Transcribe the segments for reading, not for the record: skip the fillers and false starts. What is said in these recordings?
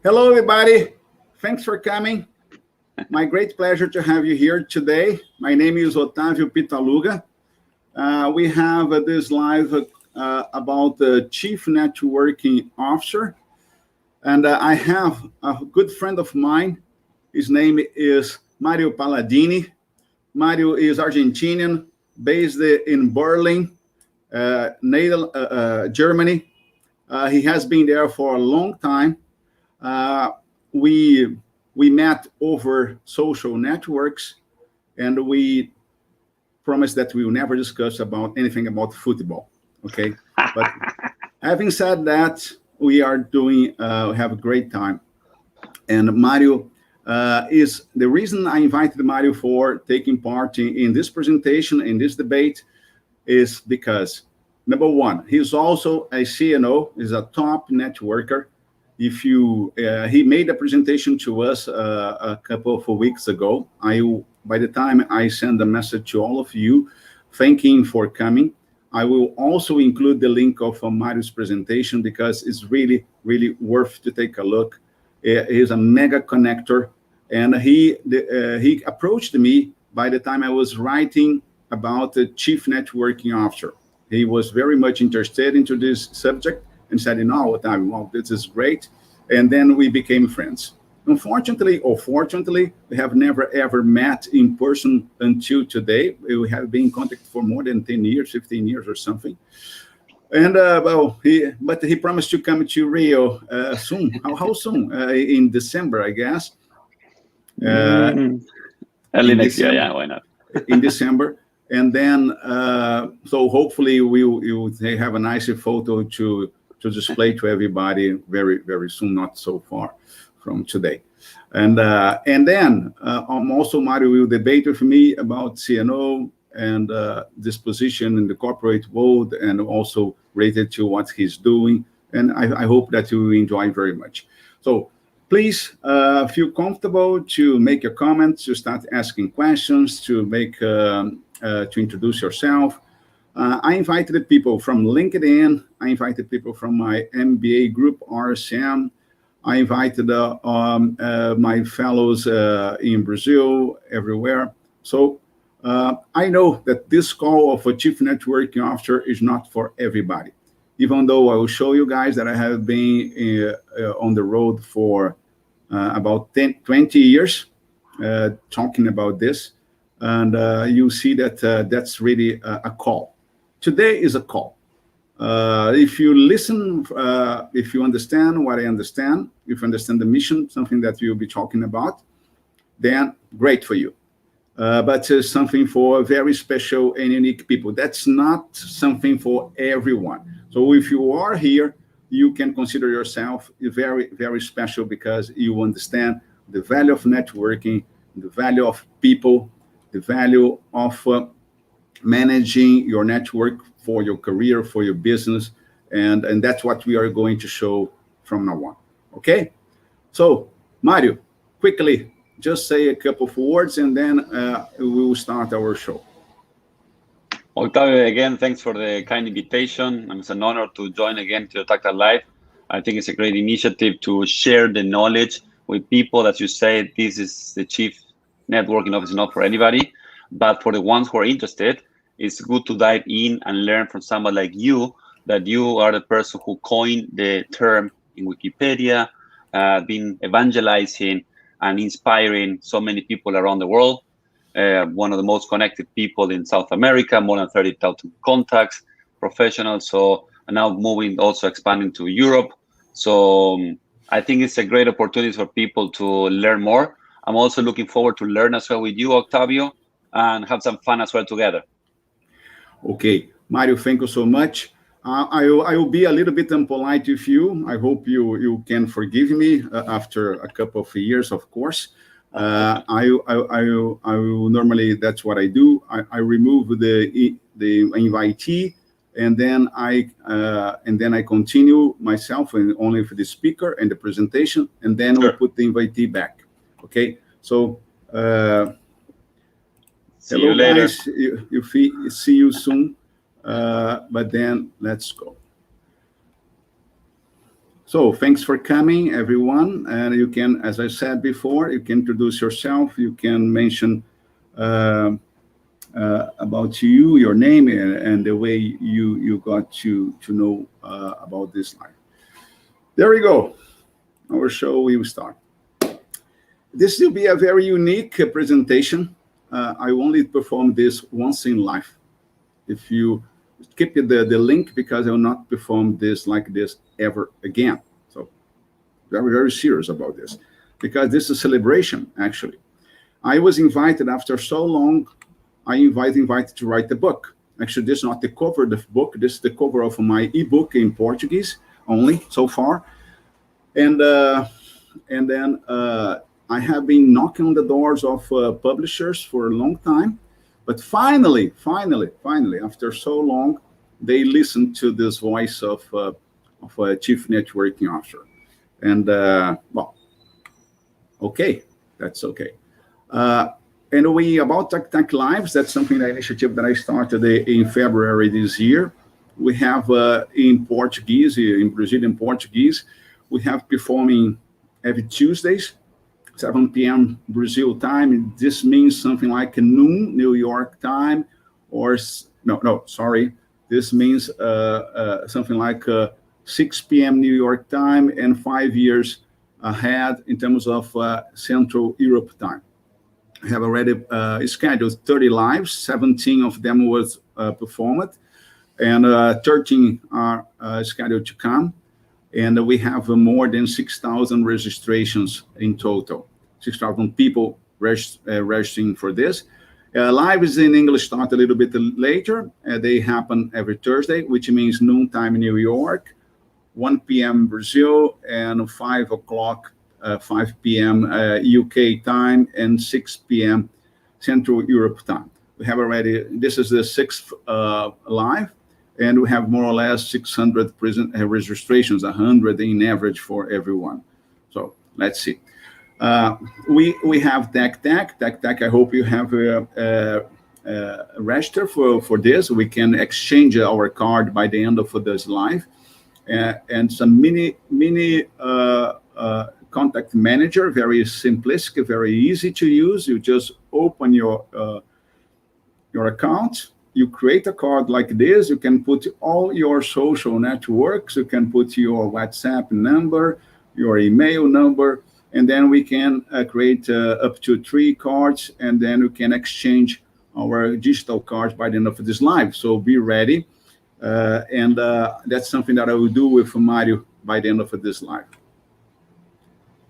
Hello, everybody. Thanks for coming. My great pleasure to have you here today. My name is Otávio Pitaluga. We have this live about the Chief Networking Officer. And I have a good friend of mine. His name is Mario Paladini. Mario is Argentinian, based in Berlin, Germany. He has been there for a long time. We met over social networks, and we promised that we will never discuss about anything about football. Okay, but having said that, we are doing have a great time. And Mario is the reason I invited Mario for taking part in this presentation, in this debate, is because number one, he's also a CNO, is a top networker. If you, he made a presentation to us a couple of weeks ago. By the time I send a message to all of you, thanking for coming, I will also include the link of Mario's presentation because it's really, really worth to take a look. He's a mega connector, and he approached me by the time I was writing about the Chief Networking Officer. He was very much interested into this subject and said, wow, this is great. And then we became friends. Unfortunately, or fortunately, we have never ever met in person until today. We have been in contact for more than 10 years, 15 years or something. And but he promised to come to Rio soon. How soon? In December, I guess. Early next year, yeah, why not? In December. And then, so hopefully we will have a nice photo to display to everybody very, very soon, not so far from today. And then also Mario will debate with me about CNO and this position in the corporate world, and also related to what he's doing. And I hope that you will enjoy very much. So please feel comfortable to make your comments, to start asking questions, to make to introduce yourself. I invited people from LinkedIn. I invited people from my MBA group, RSM. I invited my fellows in Brazil, everywhere. So I know that this call of a Chief Networking Officer is not for everybody, even though I will show you guys that I have been on the road for about 20 years talking about this. And you see that that's really a call. Today is a call. If you listen, if you understand what I understand, if you understand the mission, something that we'll be talking about, then great for you. But something for very special and unique people. That's not something for everyone. So if you are here, you can consider yourself very, very special because you understand the value of networking, the value of people, the value of managing your network for your career, for your business, and that's what we are going to show from now on. Okay? So, Mario, quickly, just say a couple of words, and then we will start our show. Octavio, again, thanks for the kind invitation. It's an honor to join again to Tactile Live. I think it's a great initiative to share the knowledge with people. As you say, this is the Chief Networking Officer, not for anybody, but for the ones who are interested. It's good to dive in and learn from someone like you, that you are the person who coined the term in Wikipedia, been evangelizing and inspiring so many people around the world. One of the most connected people in South America, more than 30,000 contacts, professionals. So now moving, also expanding to Europe. So I think it's a great opportunity for people to learn more. I'm also looking forward to learn as well with you, Octavio, and have some fun as well together. Okay, Mario, thank you so much. I will be a little bit impolite with you. I hope you can forgive me after a couple of years, of course. I will normally, that's what I do. I remove the invitee, and then I continue myself and only for the speaker and the presentation, and then Sure. we put the invitee back. Okay, so. See Hello, you later. guys. See you soon. But then let's go. So thanks for coming, everyone. And you can, as I said before, you can introduce yourself. You can mention about you, your name, and the way you got to know about this life. There we go. Our show will start. This will be a very unique presentation. I only perform this once in life. If you keep the link, because I will not perform this like this ever again. So very, very serious about this, because this is a celebration, actually. I was invited after so long. I invited to write the book. Actually, this is not the cover of the book. This is the cover of my ebook in Portuguese only so far. And then I have been knocking on the doors of publishers for a long time. But finally, after so long, they listened to this voice of a chief networking officer. And, well, okay, that's okay. And about Tech Lives, that's something, that initiative that I started in February this year. We have in Portuguese, in Brazilian Portuguese, we have performing every Tuesdays, 7 p.m. Brazil time. This means something like noon New York time, or sorry. This means something like 6 p.m. New York time and 5 years ahead in terms of Central Europe time. I have already scheduled 30 lives, 17 of them was performed, and 13 are scheduled to come. And we have more than 6,000 registrations in total, 6,000 people registering for this. Lives in English start a little bit later. They happen every Thursday, which means noontime in New York, 1 p.m. Brazil, and 5 p.m. UK time, and 6 p.m. Central Europe time. We have already, this is the 6th live, and we have more or less 600 registrations, 100 in average for everyone. So let's see. We have Tech. I hope you have registered for this. We can exchange our card by the end of this live, and some mini contact manager, very simplistic, very easy to use. You just open your account. You create a card like this. You can put all your social networks. You can put your WhatsApp number, your email number, and then we can create up to 3 cards, and then we can exchange our digital cards by the end of this live. So be ready. And that's something that I will do with Mario by the end of this live.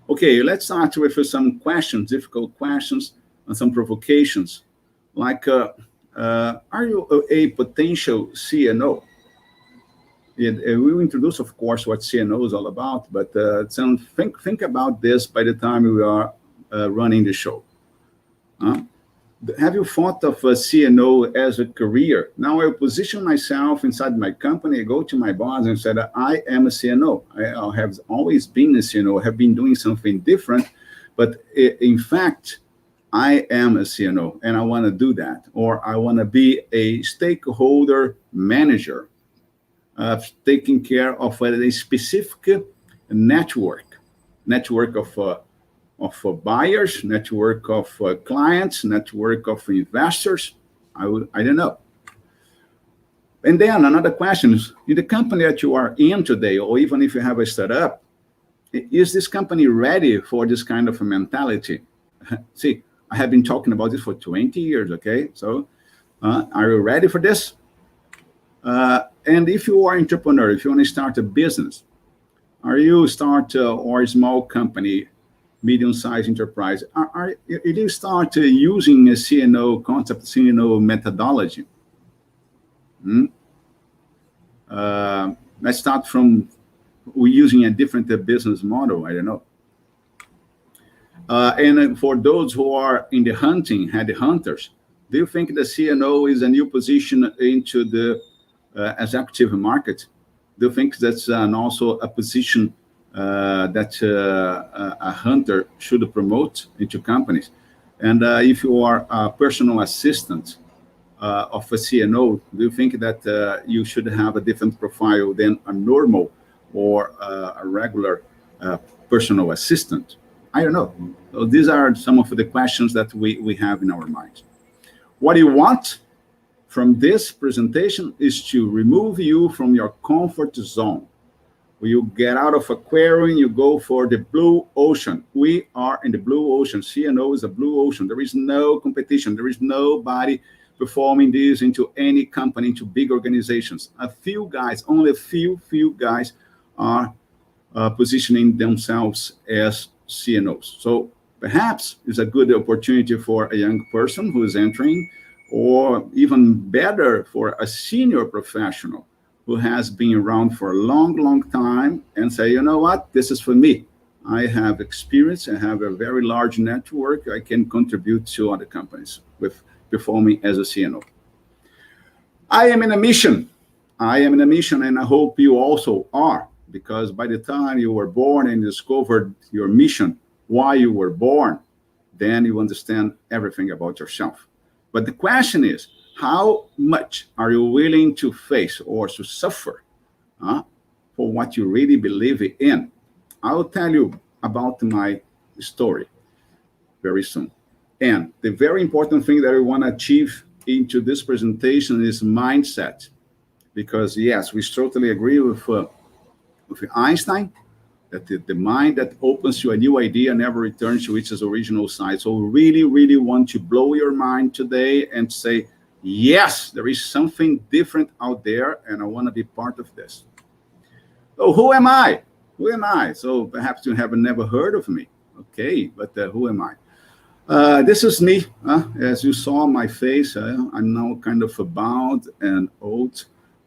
Okay, let's start with some questions, difficult questions, and some provocations. Like, are you a potential CNO? We will introduce, of course, what CNO is all about, but think about this by the time we are running the show. Have you thought of a CNO as a career? Now I position myself inside my company, I go to my boss and said, I am a CNO. I have always been a CNO, I have been doing something different, but in fact, I am a CNO and I want to do that. Or I want to be a stakeholder manager, taking care of a specific network of buyers, network of clients, network of investors. I don't know. And then another question is, in the company that you are in today, or even if you have a startup, is this company ready for this kind of a mentality? See, I have been talking about this for 20 years, okay? So are you ready for this? And if you are an entrepreneur, if you want to start a business, are you start or a small company, medium-sized enterprise, did you start using a CNO concept, CNO methodology? Let's start from using a different business model, I don't know. And for those who are in the headhunters, do you think the CNO is a new position into the executive market? Do you think that's also a position that a hunter should promote into companies? And if you are a personal assistant of a CNO, do you think that you should have a different profile than a normal or a regular personal assistant? I don't know. So these are some of the questions that we have in our minds. What you want from this presentation is to remove you from your comfort zone. When you get out of aquarium, you go for the blue ocean. We are in the blue ocean. CNO is a blue ocean. There is no competition. There is nobody performing this into any company, into big organizations. A few guys, only a few guys are positioning themselves as CNOs. So perhaps it's a good opportunity for a young person who is entering, or even better for a senior professional who has been around for a long time and say, you know what, this is for me. I have experience, I have a very large network, I can contribute to other companies with performing as a CNO. I am in a mission, and I hope you also are, because by the time you were born and discovered your mission, why you were born, then you understand everything about yourself. But the question is, how much are you willing to face or to suffer for what you really believe in? I'll tell you about my story very soon. And the very important thing that I want to achieve into this presentation is mindset. Because yes, we totally agree with Einstein, that the mind that opens to a new idea never returns to its original site. So we really want to blow your mind today and say, yes, there is something different out there, and I want to be part of this. So who am I? Who am I? So perhaps you have never heard of me. Okay, but who am I? This is me. As you saw my face, I'm now kind of bowed and old,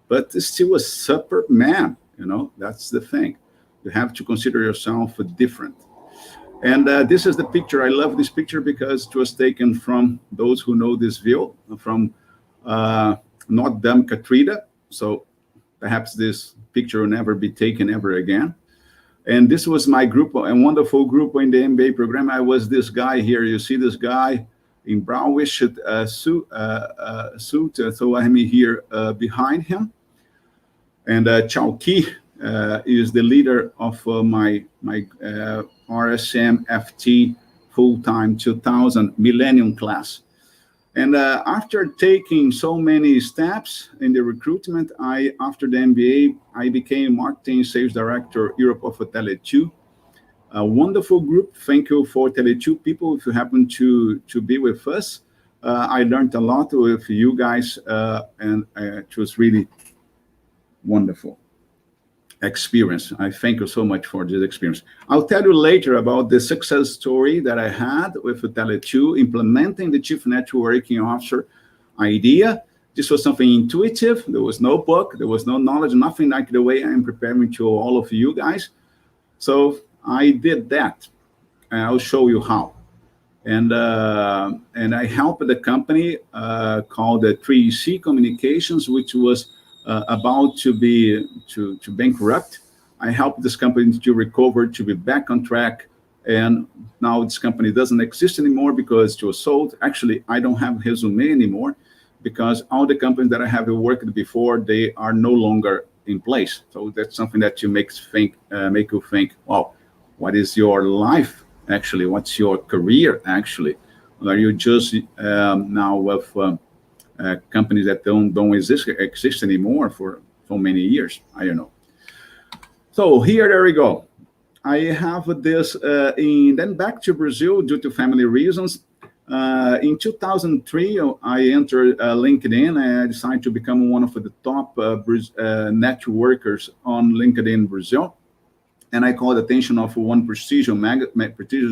but still a super man. You know, that's the thing. You have to consider yourself different. And this is the picture. I love this picture because it was taken from those who know this view, from Notre Dame Cathedral. So perhaps this picture will never be taken ever again. And this was my group, a wonderful group in the MBA program. I was this guy here. You see this guy in brownish suit. So I'm here behind him. And Chowki is the leader of my RSM FT full-time 2000 Millennium class. And after taking so many steps in the recruitment, after the MBA, I became Marketing Sales Director Europe of Tele2. A wonderful group. Thank you for Tele2 people if you happen to be with us. I learned a lot with you guys, and it was really wonderful experience. I thank you so much for this experience. I'll tell you later about the success story that I had with Tele2 implementing the Chief Networking Officer idea. This was something intuitive. There was no book, there was no knowledge, nothing like the way I'm preparing to all of you guys. So I did that, and I'll show you how. And I helped the company called the 3C Communications, which was about to bankrupt. I helped this company to recover, to be back on track, and now this company doesn't exist anymore because it was sold. Actually, I don't have resume anymore because all the companies that I have worked before, they are no longer in place. So that's something that you make you think, wow, what is your life actually? What's your career actually? Are you just now with companies that don't exist anymore for so many years? I don't know. So there we go. I have this, then back to Brazil due to family reasons. In 2003, I entered LinkedIn, and I decided to become one of the top networkers on LinkedIn Brazil. And I called attention of one prestigious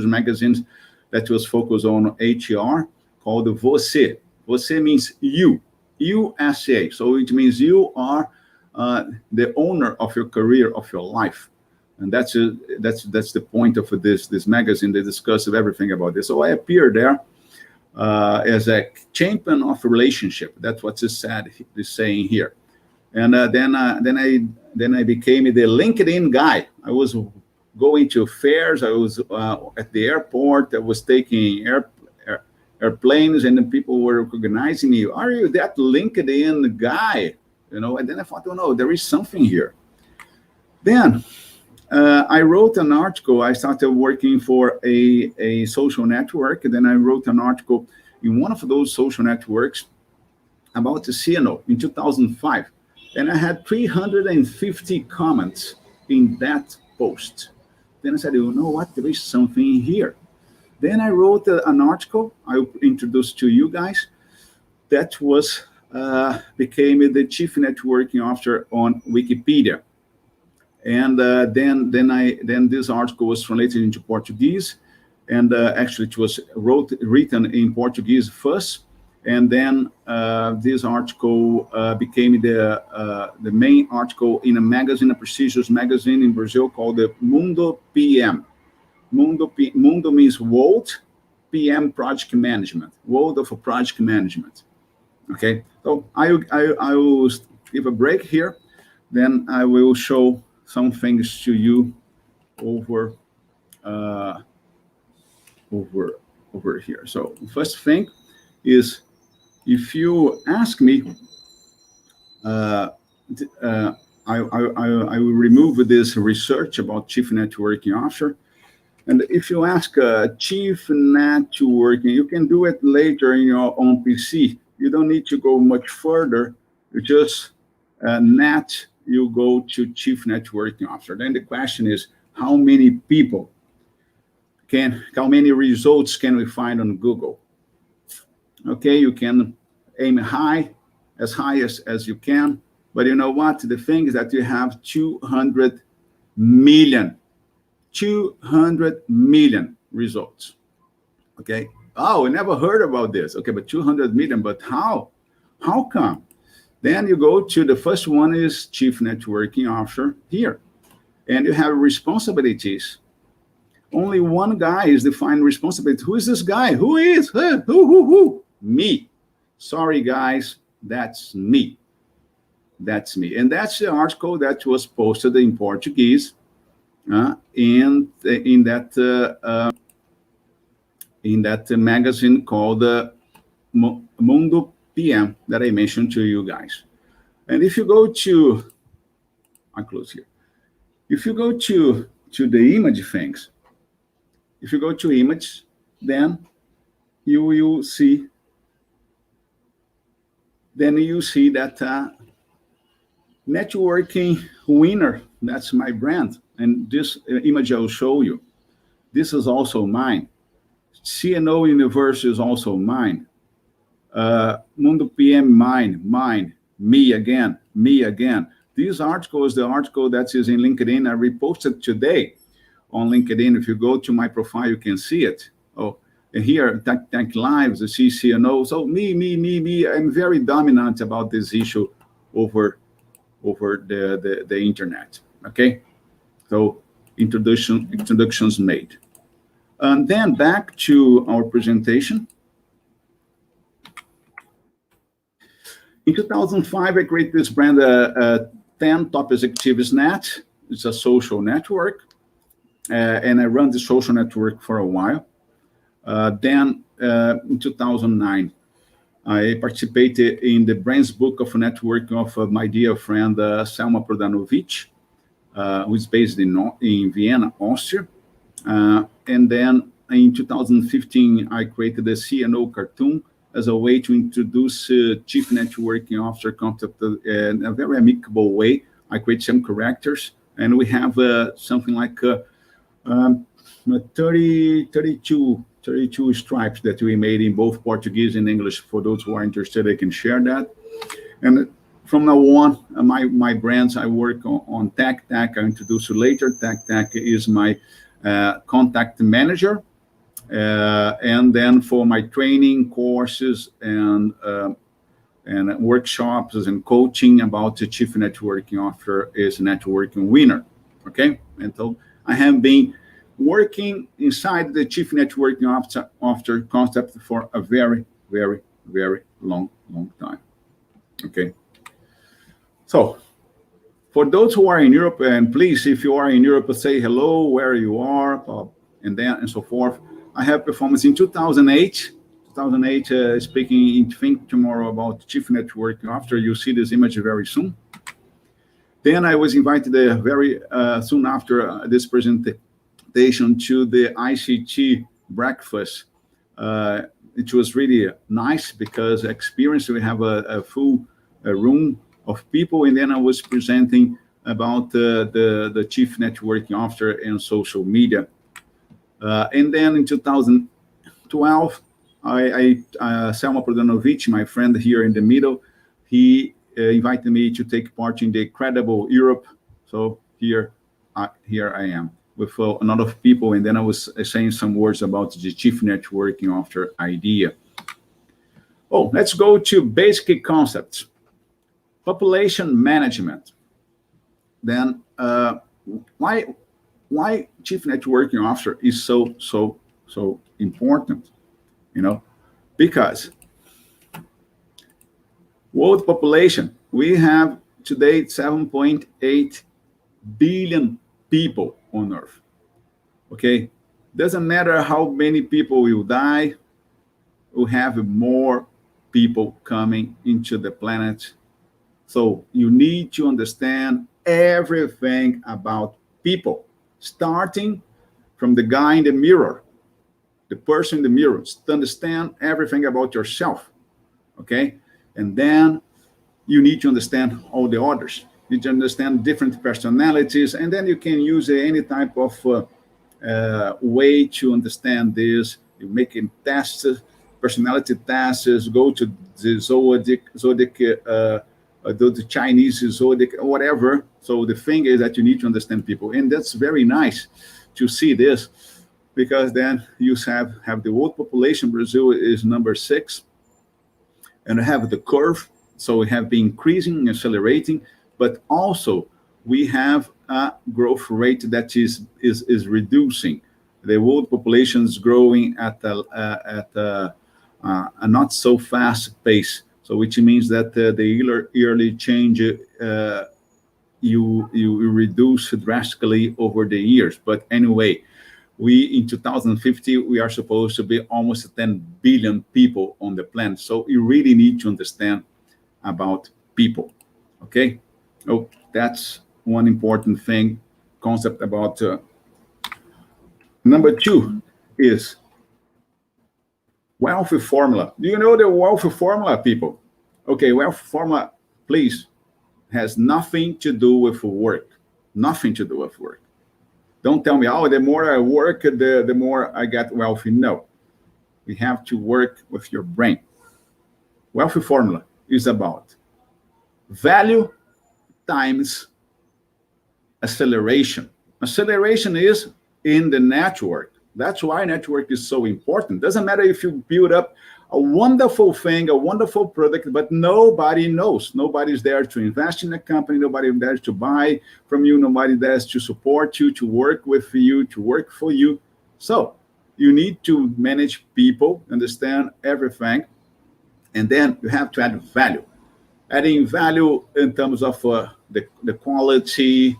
magazine that was focused on HR, called Você. Você means you, USA. So it means you are the owner of your career, of your life. And that's the point of this magazine. They discuss everything about this. So I appeared there as a champion of relationship. That's what it's saying here. And then I became the LinkedIn guy. I was going to fairs. I was at the airport. I was taking airplanes, and then people were recognizing me. Are you that LinkedIn guy? You know. And then I thought, oh no, there is something here. Then I wrote an article. I started working for a social network. And then I wrote an article in one of those social networks about the CNO in 2005. And I had 350 comments in that post. Then I said, you know what, there is something here. Then I wrote an article I introduced to you guys that was became the chief networking officer on Wikipedia. And then this article was translated into Portuguese, and actually it was written in Portuguese first, and then this article became the main article in a magazine, a prestigious magazine in Brazil called the Mundo PM. Mundo means world, PM project management, world of project management. Okay, so I will give a break here, then I will show some things to you over here. So first thing is, if you ask me, I will remove this research about chief networking officer. And if you ask chief networking, you can do it later in your own PC. You don't need to go much further. You just net, you go to chief networking officer. Then the question is, how many people how many results can we find on Google? Okay, you can aim as high as you can, but you know what? The thing is that you have 200 million results. Okay. Oh, we never heard about this. Okay, but 200 million, but how? How come? Then you go to the first one is chief networking officer here. And you have responsibilities. Only one guy is defined responsibility. Who is this guy? Who is? Who? Me. Sorry, guys, that's me. That's me. And that's the article that was posted in Portuguese in that magazine called Mundo PM that I mentioned to you guys. And if you go to, I close here. If you go to the image things, if you go to image, then you will see, that networking winner, that's my brand. And this image I'll show you. This is also mine. CNO University is also mine. Mundo PM, mine, me again. This article is the article that is in LinkedIn. I reposted today on LinkedIn. If you go to my profile, you can see it. Oh, and here, Tech Lives, the CCNO. So me. I'm very dominant about this issue over the internet. Okay, so introductions made. And then back to our presentation. In 2005, I created this brand, 10 Top Executives Net. It's a social network. And I run the social network for a while. Then in 2009, I participated in the Brands Book of Networking of my dear friend, Selma Prodanovic, who is based in Vienna, Austria. And then in 2015, I created the CNO cartoon as a way to introduce chief networking officer concept in a very amicable way. I create some characters, and we have something like 32 stripes that we made in both Portuguese and English. For those who are interested, I can share that. And from now on, my brands, I work on Tech. I introduce you later. Tech is my contact manager. And then for my training courses and workshops and coaching about the chief networking officer is networking winner. Okay, and so I have been working inside the chief networking officer concept for a very, very, very long time. Okay, so for those who are in Europe, and please, if you are in Europe, say hello, where you are, and so forth. I have performance in 2008. Speaking in Think Tomorrow about chief networking officer. You see this image very soon. Then I was invited very soon after this presentation to the ICT breakfast. It was really nice because experience, we have a full room of people, and then I was presenting about the Chief Networking Officer and social media. And then in 2012, Selma Prodanovic, my friend here in the middle, he invited me to take part in the Credible Europe. So here I am with a lot of people, and then I was saying some words about the Chief Networking Officer idea. Oh, let's go to basic concepts. Population management. Then why Chief Networking Officer is so important? You know, because world population, we have today 7.8 billion people on Earth. Okay, doesn't matter how many people will die, we have more people coming into the planet. So you need to understand everything about people, starting from the guy in the mirror, the person in the mirror, to understand everything about yourself, okay? And then you need to understand all the others. You need to understand different personalities, and then you can use any type of way to understand this. You make tests, personality tests, go to the zodiac, the Chinese zodiac, whatever. So the thing is that you need to understand people, and that's very nice to see this, because then you have the world population. Brazil is number 6, and have the curve. So we have been increasing, accelerating, but also we have a growth rate that is reducing. The world population is growing at a not so fast pace. So which means that the yearly change you reduce drastically over the years. But anyway, in 2050, we are supposed to be almost 10 billion people on the planet. So you really need to understand about people, okay? Oh, that's one important thing, concept about. Number 2 is wealth formula. Do you know the wealth formula, people? Okay, wealth formula, please, has nothing to do with work. Nothing to do with work. Don't tell me, oh, the more I work, the more I get wealthy. No, we have to work with your brain. Wealth formula is about value times acceleration. Acceleration is in the network. That's why network is so important. Doesn't matter if you build up a wonderful thing, a wonderful product, but nobody knows. Nobody's there to invest in the company. Nobody there to buy from you. Nobody there to support you, to work with you, to work for you. So you need to manage people, understand everything, and then you have to add value. Adding value in terms of the quality,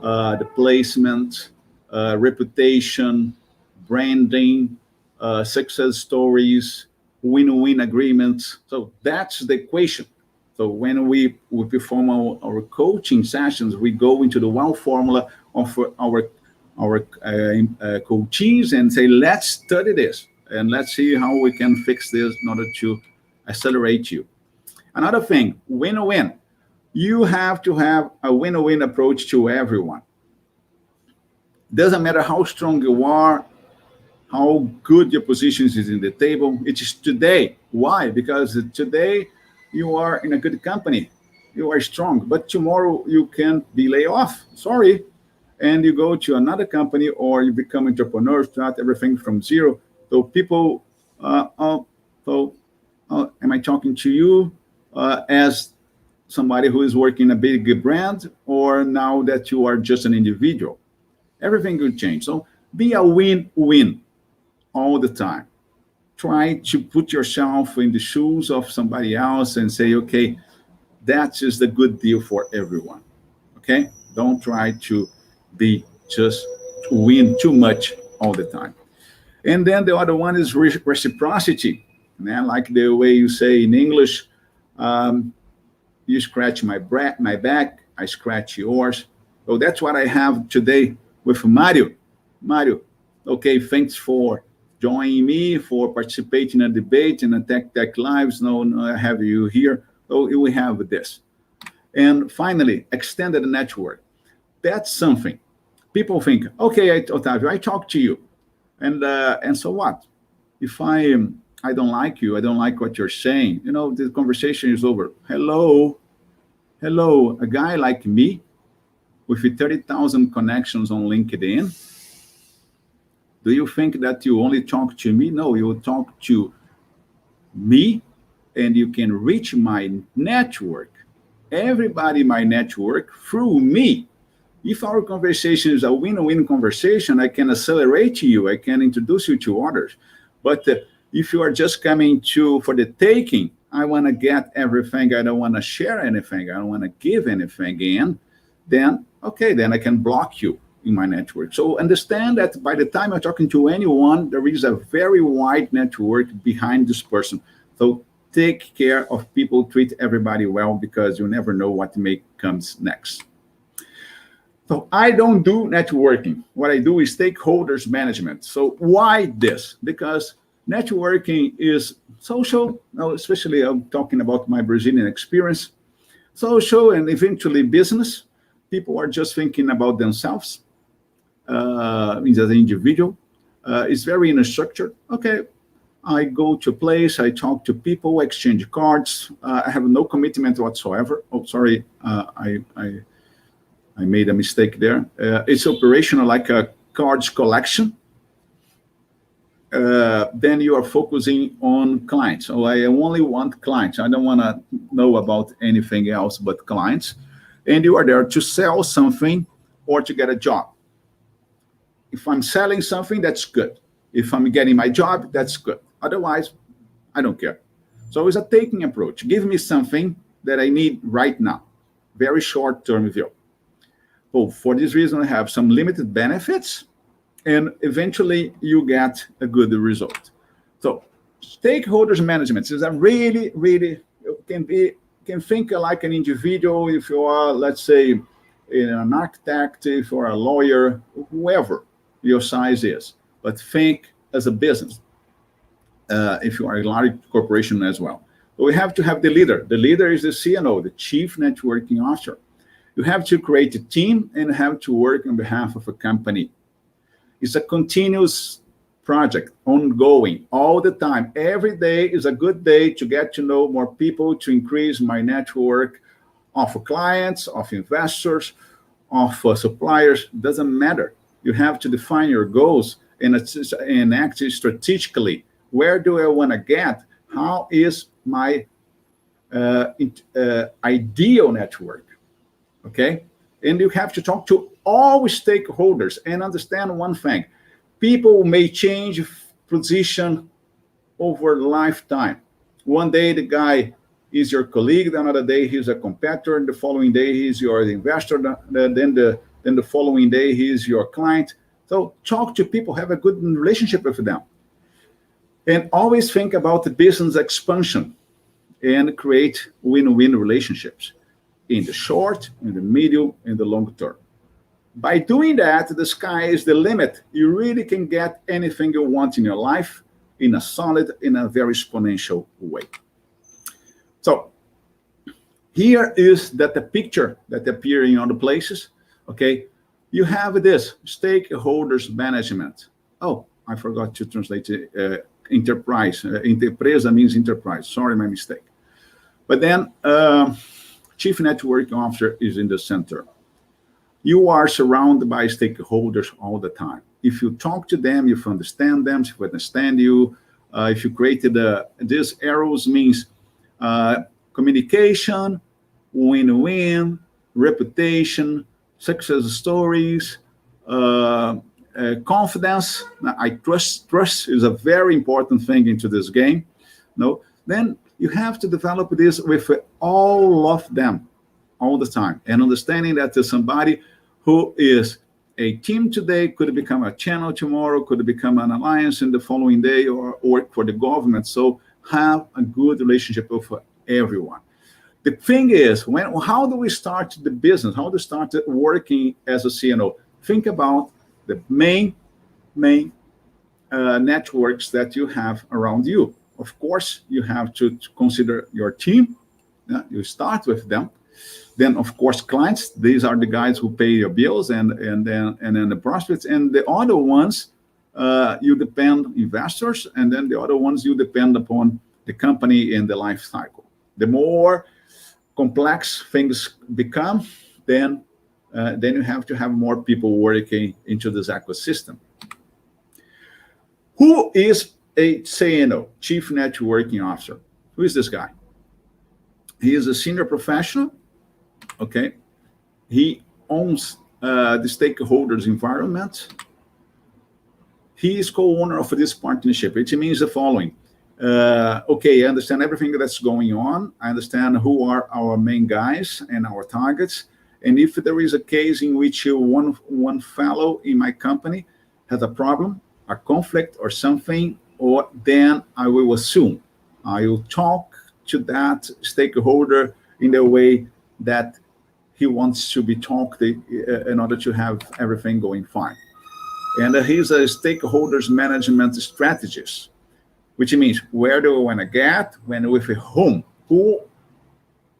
the placement, reputation, branding, success stories, win-win agreements. So that's the equation. So when we perform our coaching sessions, we go into the wealth formula of our coachees and say, let's study this and let's see how we can fix this in order to accelerate you. Another thing, win-win. You have to have a win-win approach to everyone. Doesn't matter how strong you are, how good your position is in the table. It is today. Why? Because today you are in a good company. You are strong, but tomorrow you can be laid off. Sorry. And you go to another company or you become entrepreneur, start everything from zero. So people, am I talking to you as somebody who is working in a big brand, or now that you are just an individual? Everything will change. So be a win-win all the time. Try to put yourself in the shoes of somebody else and say, okay, that is the good deal for everyone. Okay? Don't try to be just to win too much all the time. And then the other one is reciprocity. And like the way you say in English, you scratch my back, I scratch yours. So that's what I have today with Mario. Mario, okay, thanks for joining me, for participating in a debate in the Tech Lives. Now I have you here. So we have this. And finally, extended network. That's something. People think, okay, Otavio, I talk to you. And so what? If I don't like you, I don't like what you're saying, the conversation is over. Hello, a guy like me with 30,000 connections on LinkedIn, do you think that you only talk to me? No, you talk to me and you can reach my network, everybody in my network through me. If our conversation is a win-win conversation, I can accelerate you, I can introduce you to others. But if you are just coming for the taking, I want to get everything, I don't want to share anything, I don't want to give anything in, then, okay, then I can block you in my network. So understand that by the time I'm talking to anyone, there is a very wide network behind this person. So take care of people, treat everybody well, because you never know what comes next. So I don't do networking. What I do is stakeholders management. So why this? Because networking is social, especially I'm talking about my Brazilian experience, social and eventually business. People are just thinking about themselves as an individual. It's very unstructured. Okay, I go to a place, I talk to people, exchange cards. I have no commitment whatsoever. Oh, sorry, I made a mistake there. It's operational like a cards collection. Then you are focusing on clients. So I only want clients. I don't want to know about anything else but clients. And you are there to sell something or to get a job. If I'm selling something, that's good. If I'm getting my job, that's good. Otherwise, I don't care. So it's a taking approach. Give me something that I need right now. Very short-term view. So for this reason, I have some limited benefits, and eventually you get a good result. So stakeholders management is a really, can think like an individual. If you are, let's say, an architect, if you're a lawyer, whoever your size is, but think as a business. If you are a large corporation as well. But we have to have the leader. The leader is the CNO, the Chief Networking Officer. You have to create a team and have to work on behalf of a company. It's a continuous project, ongoing, all the time. Every day is a good day to get to know more people, to increase my network of clients, of investors, of suppliers. Doesn't matter. You have to define your goals and act strategically. Where do I want to get? How is my ideal network? Okay? And you have to talk to all stakeholders and understand one thing. People may change position over lifetime. One day the guy is your colleague, the another day he's a competitor, and the following day he's your investor, then the following day he's your client. So talk to people, have a good relationship with them. And always think about the business expansion and create win-win relationships in the short, in the medium, and the long term. By doing that, the sky is the limit. You really can get anything you want in your life in a solid, in a very exponential way. So here is the picture that appears in other places. Okay, you have this stakeholders management. Oh, I forgot to translate enterprise. Empresa means enterprise. Sorry, my mistake. But then Chief Networking Officer is in the center. You are surrounded by stakeholders all the time. If you talk to them, if you understand them, if you understand you, if you created these arrows means communication, win-win, reputation, success stories, confidence. I trust is a very important thing into this game. No, then you have to develop this with all of them all the time, and understanding that there's somebody who is a team today could become a channel tomorrow, could become an alliance in the following day, or work for the government. So have a good relationship with everyone. The thing is, how do we start the business? How do we start working as a CNO? Think about the main networks that you have around you. Of course, you have to consider your team. Yeah? You start with them. Then, of course, clients. These are the guys who pay your bills, and then the prospects. And the other ones, you depend investors, and then the other ones you depend upon the company in the life cycle. The more complex things become, then you have to have more people working into this ecosystem. Who is a CNO, Chief Networking Officer? Who is this guy? He is a senior professional, okay? He owns the stakeholders environment. He is co-owner of this partnership, which means the following. Okay, I understand everything that's going on. I understand who are our main guys and our targets. And if there is a case in which one fellow in my company has a problem, a conflict or something, or then I will assume, I will talk to that stakeholder in the way that he wants to be talked in order to have everything going fine. And he's a stakeholders management strategist, which means where do we want to get, when, with whom, who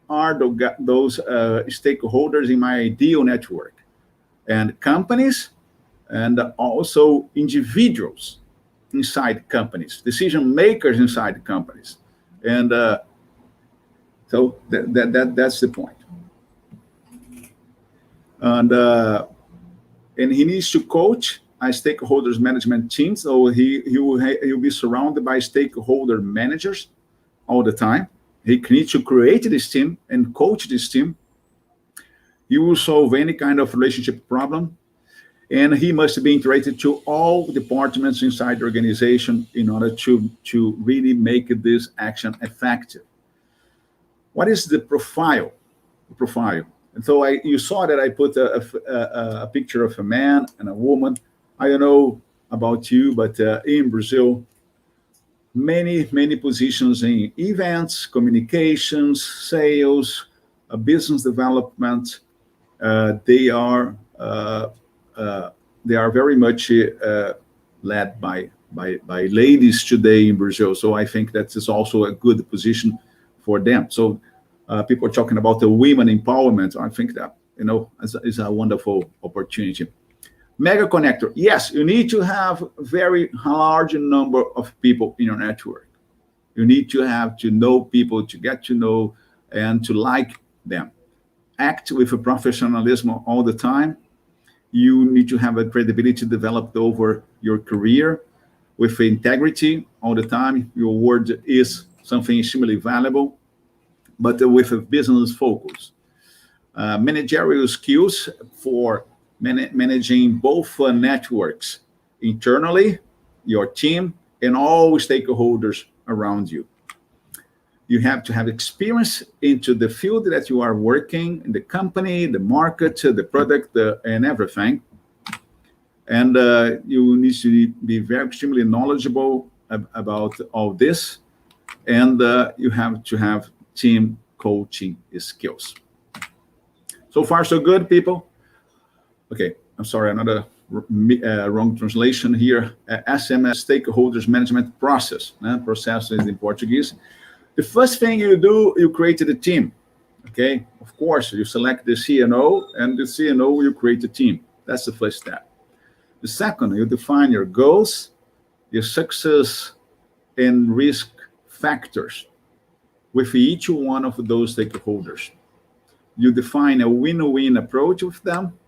are those stakeholders in my ideal network, and companies, and also individuals inside companies, decision makers inside companies. And so that's the point. And he needs to coach a stakeholders management team. So he'll be surrounded by stakeholder managers all the time. He needs to create this team and coach this team. He will solve any kind of relationship problem. And he must be integrated to all departments inside the organization in order to really make this action effective. What is the profile? And so you saw that I put a picture of a man and a woman. I don't know about you, but in Brazil, many positions in events, communications, sales, business development, they are very much led by ladies today in Brazil. So I think that is also a good position for them. So people are talking about the women empowerment. I think that, is a wonderful opportunity. Mega connector. Yes, you need to have a very large number of people in your network. You need to have to know people, to get to know and to like them. Act with a professionalism all the time. You need to have a credibility developed over your career with integrity all the time. Your word is something extremely valuable, but with a business focus. Managerial skills for managing both networks internally, your team, and all stakeholders around you. You have to have experience into the field that you are working, in the company, the market, the product, and everything. And you need to be very extremely knowledgeable about all this. And you have to have team coaching skills. So far, so good, people. Okay, I'm sorry, another wrong translation here. SMS, stakeholders management process. Process is in Portuguese. The first thing you do, you create a team. Okay, of course, you select the CNO, and the CNO will create a team. That's the first step. The second, you define your goals, your success and risk factors with each one of those stakeholders. You define a win-win approach with them.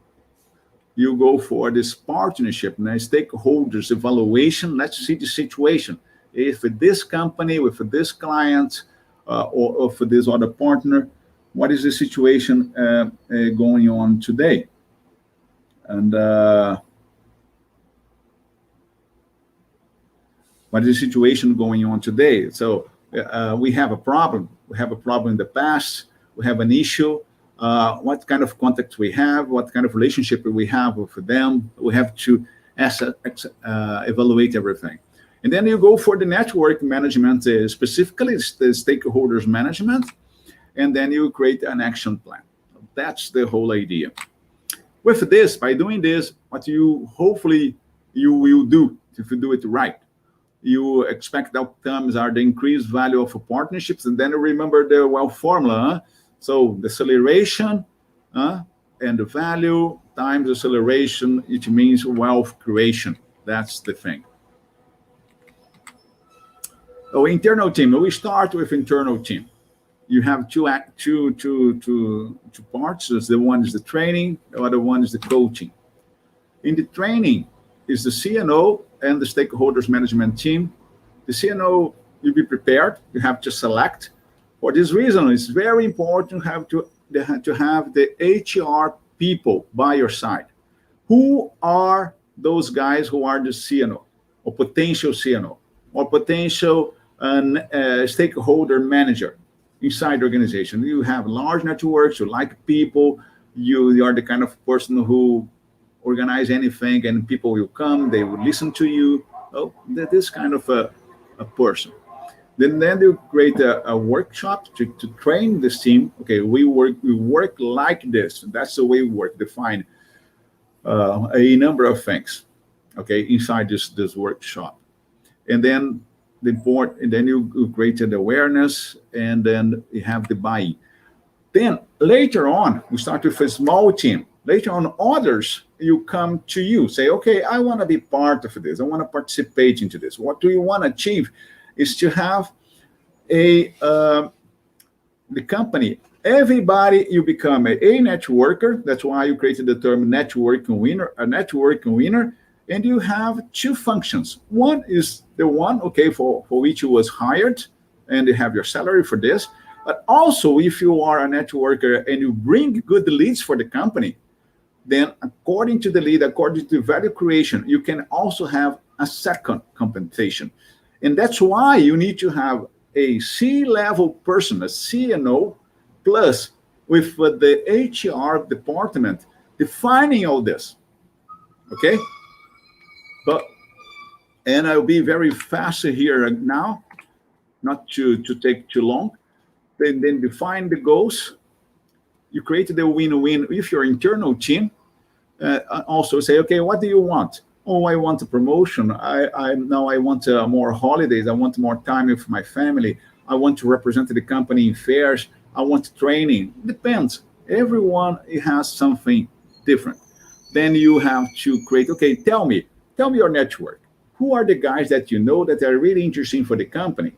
You go for this partnership, stakeholders evaluation. Let's see the situation. If this company, with this client, or for this other partner, what is the situation going on today? And what is the situation going on today? So we have a problem. We have a problem in the past. We have an issue. What kind of contact we have? What kind of relationship we have with them? We have to evaluate everything. And then you go for the network management, specifically the stakeholders management. and then you create an action plan. That's the whole idea. With this, by doing this, what you hopefully you will do, if you do it right, you expect outcomes are the increased value of partnerships, and then remember the wealth formula. Huh? So the acceleration and the value times acceleration, it means wealth creation. That's the thing. Oh, internal team. We start with internal team. You have two parts. The one is the training, the other one is the coaching. In the training is the CNO and the stakeholders management team. The CNO, you be prepared. You have to select. For this reason, it's very important to have the HR people by your side. Who are those guys who are the CNO or potential CNO or potential stakeholder manager inside the organization? You have large networks, you like people, you are the kind of person who organize anything and people will come, they will listen to you. Oh, this kind of a person. Then you create a workshop to train this team. Okay, we work like this. That's the way we work. Define a number of things, okay, inside this workshop. And then you created awareness, and then you have the buy-in. Then later on, we start with a small team. Later on, others, you come to you, say, okay, I want to be part of this. I want to participate into this. What do you want to achieve is to have the company, everybody, you become a networker. That's why you created the term networking winner, a networking winner. And you have two functions. One is the one, okay, for which you was hired, and you have your salary for this. But also, if you are a networker and you bring good leads for the company, then according to the lead, according to value creation, you can also have a second compensation. And that's why you need to have a C-level person, a CNO, plus with the HR department defining all this, okay? And I'll be very fast here now, not to take too long. Then define the goals. You create the win-win with your internal team. Also say, okay, what do you want? Oh, I want a promotion. I want more holidays. I want more time with my family. I want to represent the company in fairs. I want training. Depends. Everyone has something different. Then you have to create, okay, tell me your network. Who are the guys that you know that are really interesting for the company?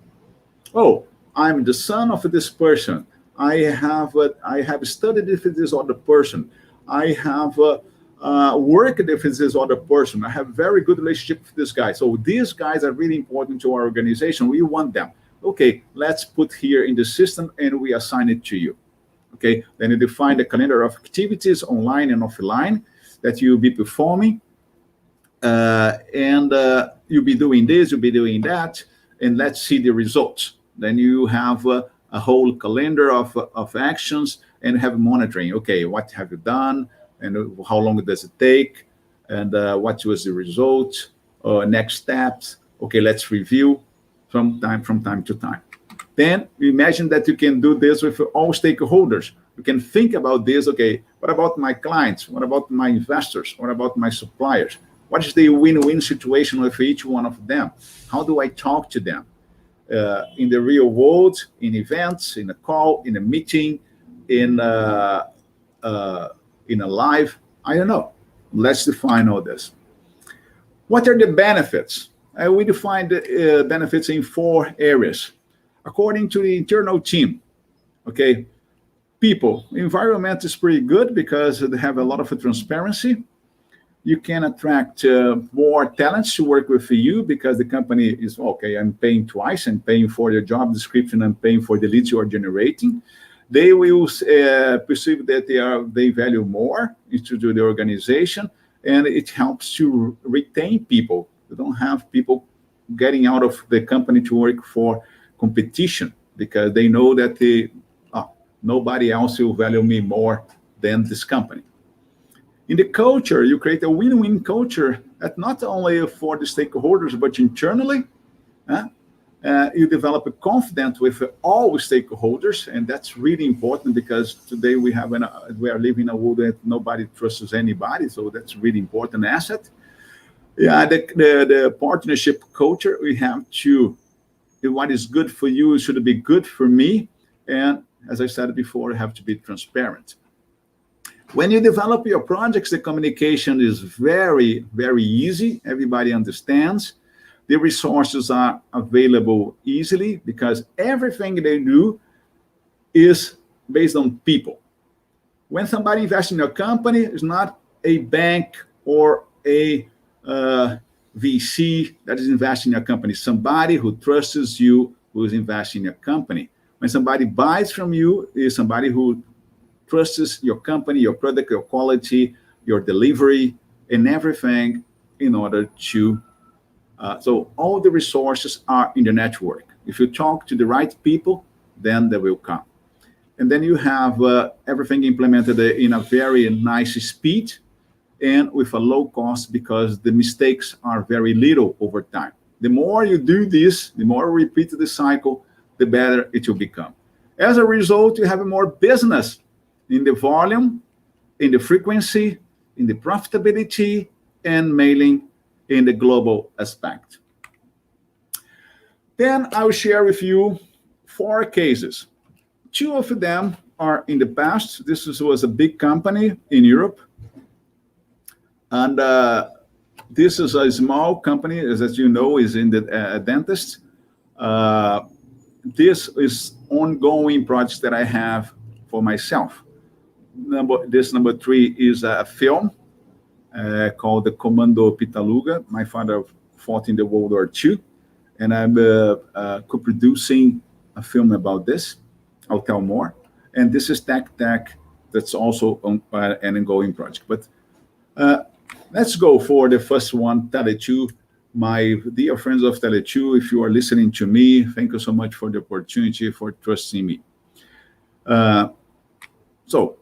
Oh, I'm the son of this person. I have studied with this other person. I have worked with this other person. I have very good relationship with this guy. So these guys are really important to our organization. We want them. Okay, let's put here in the system and we assign it to you. Okay, then you define the calendar of activities online and offline that you'll be performing. You'll be doing this, you'll be doing that, and let's see the results. Then you have a whole calendar of actions and have monitoring. Okay, what have you done, and how long does it take, and what was the result, next steps. Okay, let's review from time to time. Then imagine that you can do this with all stakeholders. You can think about this. Okay, what about my clients? What about my investors? What about my suppliers? What is the win-win situation with each one of them? How do I talk to them? In the real world, in events, in a call, in a meeting, in a live, I don't know. Let's define all this. What are the benefits? We define the benefits in 4 areas. According to the internal team, okay, people, environment is pretty good because they have a lot of transparency. You can attract more talents to work with you because the company is, okay, I'm paying twice. I'm paying for your job description. I'm paying for the leads you are generating. They will perceive that they value more into the organization, and it helps to retain people. You don't have people getting out of the company to work for competition because they know that nobody else will value me more than this company. In the culture, you create a win-win culture that not only for the stakeholders, but internally. You develop a confidence with all stakeholders, and that's really important because today we are living in a world that nobody trusts anybody, so that's really important asset. Yeah, the partnership culture, we have to, what is good for you should be good for me, and as I said before, you have to be transparent. When you develop your projects, the communication is very, very easy. Everybody understands. The resources are available easily because everything they do is based on people. When somebody invests in your company, it's not a bank or a VC that is investing in your company. Somebody who trusts you, who is investing in your company. When somebody buys from you, is somebody who trusts your company, your product, your quality, your delivery, and everything in order to. So all the resources are in the network. If you talk to the right people, then they will come. And then you have everything implemented in a very nice speed and with a low cost because the mistakes are very little over time. The more you do this, the more you repeat the cycle, the better it will become. As a result, you have more business in the volume, in the frequency, in the profitability, and mailing in the global aspect. Then I will share with you 4 cases. 2 of them are in the past. This was a big company in Europe. And this is a small company, as you know, is in the dentist. This is ongoing projects that I have for myself. Number 3 is a film called the Commando Pitaluga. My father fought in the World War II, and I'm co-producing a film about this. I'll tell more. And this is Tech, that's also on, an ongoing project. But let's go for the first one, Tele2. My dear friends of Tele2, if you are listening to me, thank you so much for the opportunity, for trusting me. So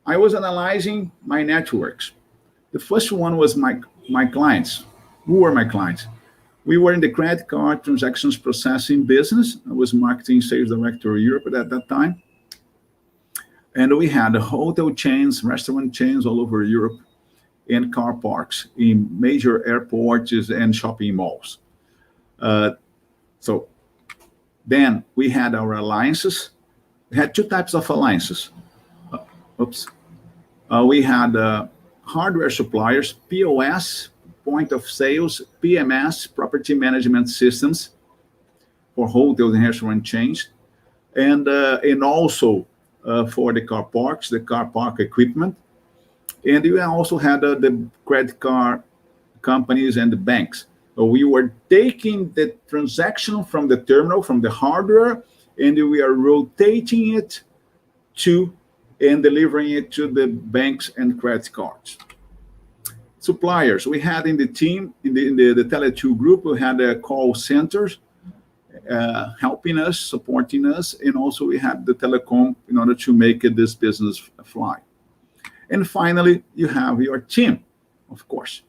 I was analyzing my networks. The first one was my clients. Who were my clients? We were in the credit card transactions processing business. I was marketing sales director of Europe at that time. And we had hotel chains, restaurant chains all over Europe, and car parks in major airports and shopping malls. So then we had our alliances. We had 2 types of alliances. We had hardware suppliers, POS, point of sales, PMS, property management systems for hotels and restaurant chains, and also for the car parks, the car park equipment. And we also had the credit card companies and the banks. So we were taking the transaction from the terminal, from the hardware, and we are rotating it to and delivering it to the banks and credit cards. Suppliers, we had in the team, in the Tele2 group, we had call centers helping us, supporting us, and also we had the telecom in order to make this business fly. And finally, you have your team, of course.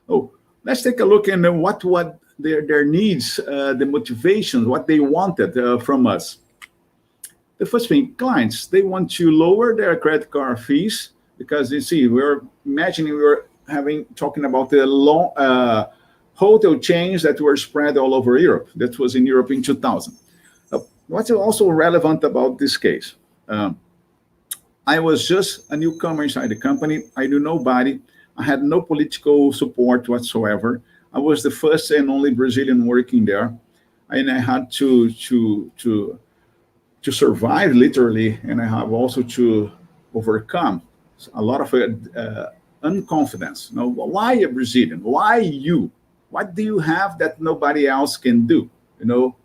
Oh, let's take a look at what their needs, the motivations, what they wanted from us. The first thing, clients, they want to lower their credit card fees because you see, we're talking about the long hotel chains that were spread all over Europe. That was in Europe in 2000. What's also relevant about this case? I was just a newcomer inside the company. I knew nobody. I had no political support whatsoever. I was the first and only Brazilian working there, and I had to survive literally, and I have also to overcome a lot of unconfidence. You know, why a Brazilian? Why you? What do you have that nobody else can do? You know,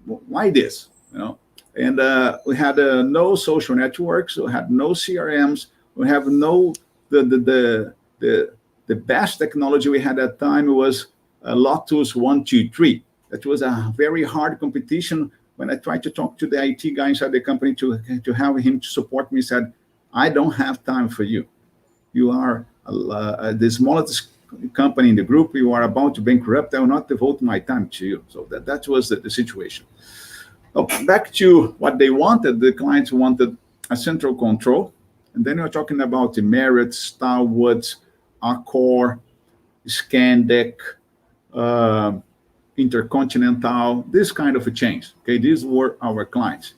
why this? You know, and we had no social networks. We had no CRMs. We have no the best technology we had at that time was Lotus 123. That was a very hard competition. When I tried to talk to the IT guy inside the company to have him to support me, he said, I don't have time for you. You are the smallest company in the group, you are about to bankrupt, I will not devote my time to you. So that was the situation. Back to what they wanted, the clients wanted a central control. And then you're talking about the Merit, Starwood, Accor, Scandic, Intercontinental, this kind of a change. Okay, these were our clients,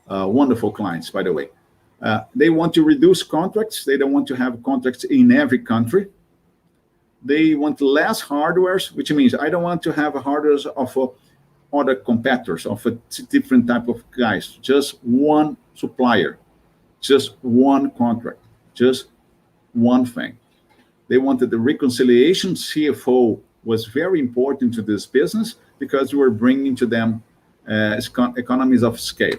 wonderful clients, by the way. They want to reduce contracts. They don't want to have contracts in every country. They want less hardwares, which means I don't want to have hardwares of other competitors, of a different type of guys. Just one supplier, just one contract, just one thing. They wanted the reconciliation. CFO was very important to this business because we were bringing to them economies of scale.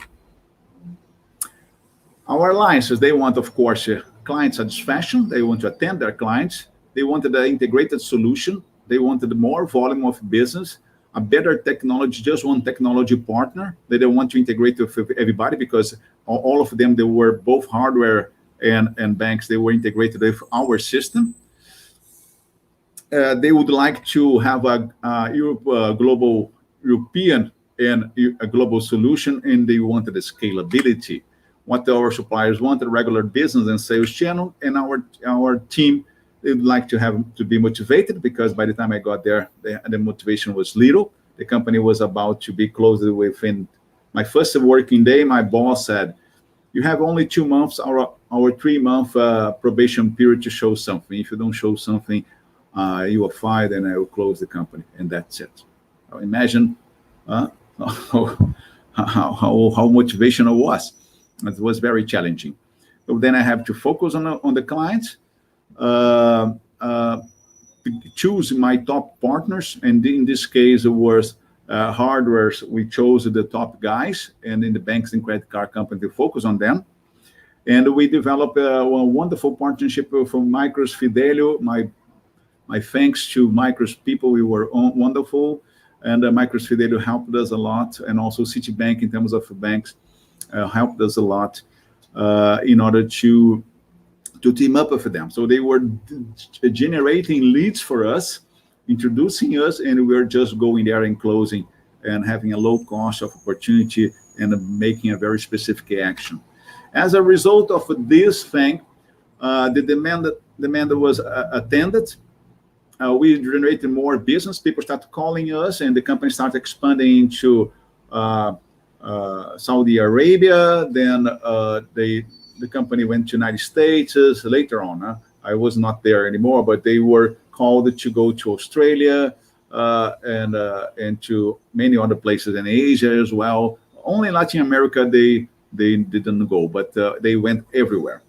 Our alliances, they want, of course, client satisfaction. They want to attend their clients. They wanted an integrated solution. They wanted more volume of business, a better technology, just one technology partner. They don't want to integrate with everybody because all of them, they were both hardware and banks, they were integrated with our system. They would like to have a European and a global solution, and they wanted the scalability. What our suppliers wanted, regular business and sales channel, and our team, they would like to be motivated, because by the time I got there, the motivation was little. The company was about to be closed within my first working day. My boss said, "You have only 2 months, our 3-month probation period to show something. If you don't show something, you are fired, and I will close the company." And that's it. Now imagine how motivational was. It was very challenging. So then I have to focus on the clients, choose my top partners, and in this case it was hardwares. We chose the top guys, and in the banks and credit card company to focus on them. And we developed a wonderful partnership from Micros Fidelio. My thanks to Micros people, we were wonderful, and Micros Fidelio helped us a lot, and also Citibank in terms of banks helped us a lot in order to team up with them. So they were generating leads for us, introducing us, and we were just going there and closing and having a low cost of opportunity and making a very specific action. As a result of this thing, the demand was attended. We generated more business. People started calling us, and the company started expanding into Saudi Arabia. Then the company went to United States later on. I was not there anymore, but they were called to go to Australia and to many other places in Asia as well. Only Latin America they didn't go, but they went everywhere,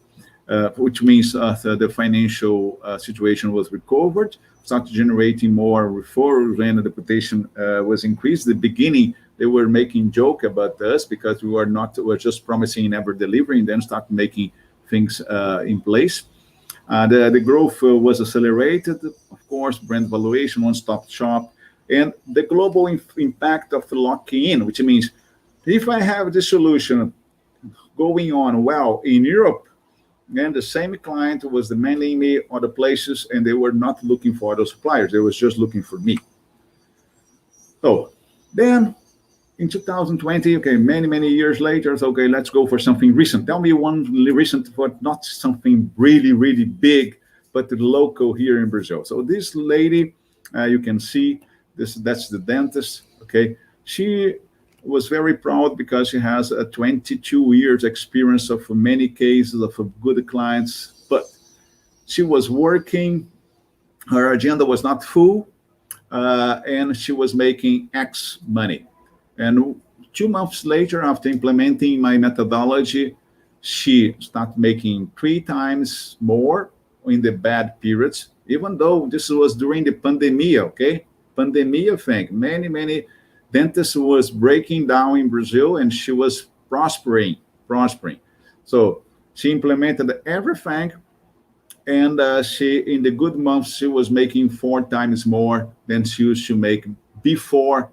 which means the financial situation was recovered, started generating more referrals, and the reputation was increased. At the beginning, they were making joke about us because we were just promising and never delivering, then start making things in place. The growth was accelerated, of course, brand valuation, one-stop shop, and the global impact of the locking in, which means if I have the solution going on well in Europe, then the same client was demanding me other places, and they were not looking for other suppliers. They was just looking for me. So then in 2020, okay, many years later, so, okay, let's go for something recent. Tell me one recent, but not something really big, but local here in Brazil. So this lady, you can see, that's the dentist, okay? She was very proud because she has a 22 years experience of many cases of good clients, but she was working, her agenda was not full, and she was making X money. And 2 months later, after implementing my methodology, she started making 3 times more in the bad periods, even though this was during the pandemia, okay? Pandemia thing. Many dentists was breaking down in Brazil, and she was prospering. So she implemented everything, and she, in the good months, she was making 4 times more than she used to make before.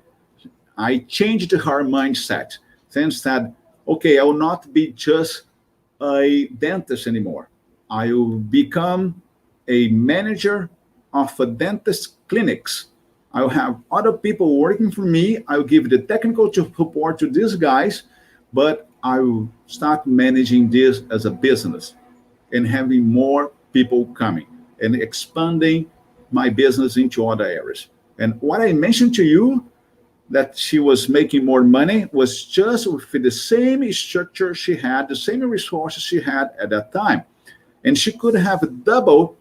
I changed her mindset. Then said, okay, I will not be just a dentist anymore. I will become a manager of dentist clinics. I'll have other people working for me. I'll give the technical support to these guys, but I will start managing this as a business and having more people coming and expanding my business into other areas. And what I mentioned to you, that she was making more money, was just with the same structure she had, the same resources she had at that time. And she could have doubled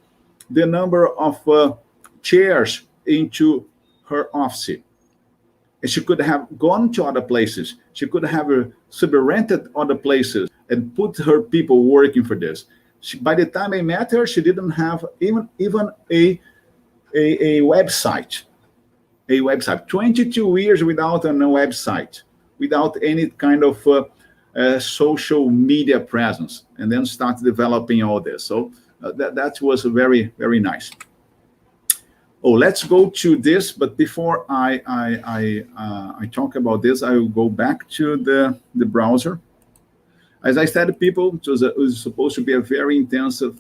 the number of chairs into her office. And she could have gone to other places. She could have sub-rented other places and put her people working for this. By the time I met her, she didn't have even a website. A website. 22 years without a website, without any kind of social media presence, and then start developing all this. So that was very, very nice. Oh, let's go to this. But before I talk about this, I will go back to the browser. As I said, people, it was supposed to be a very intensive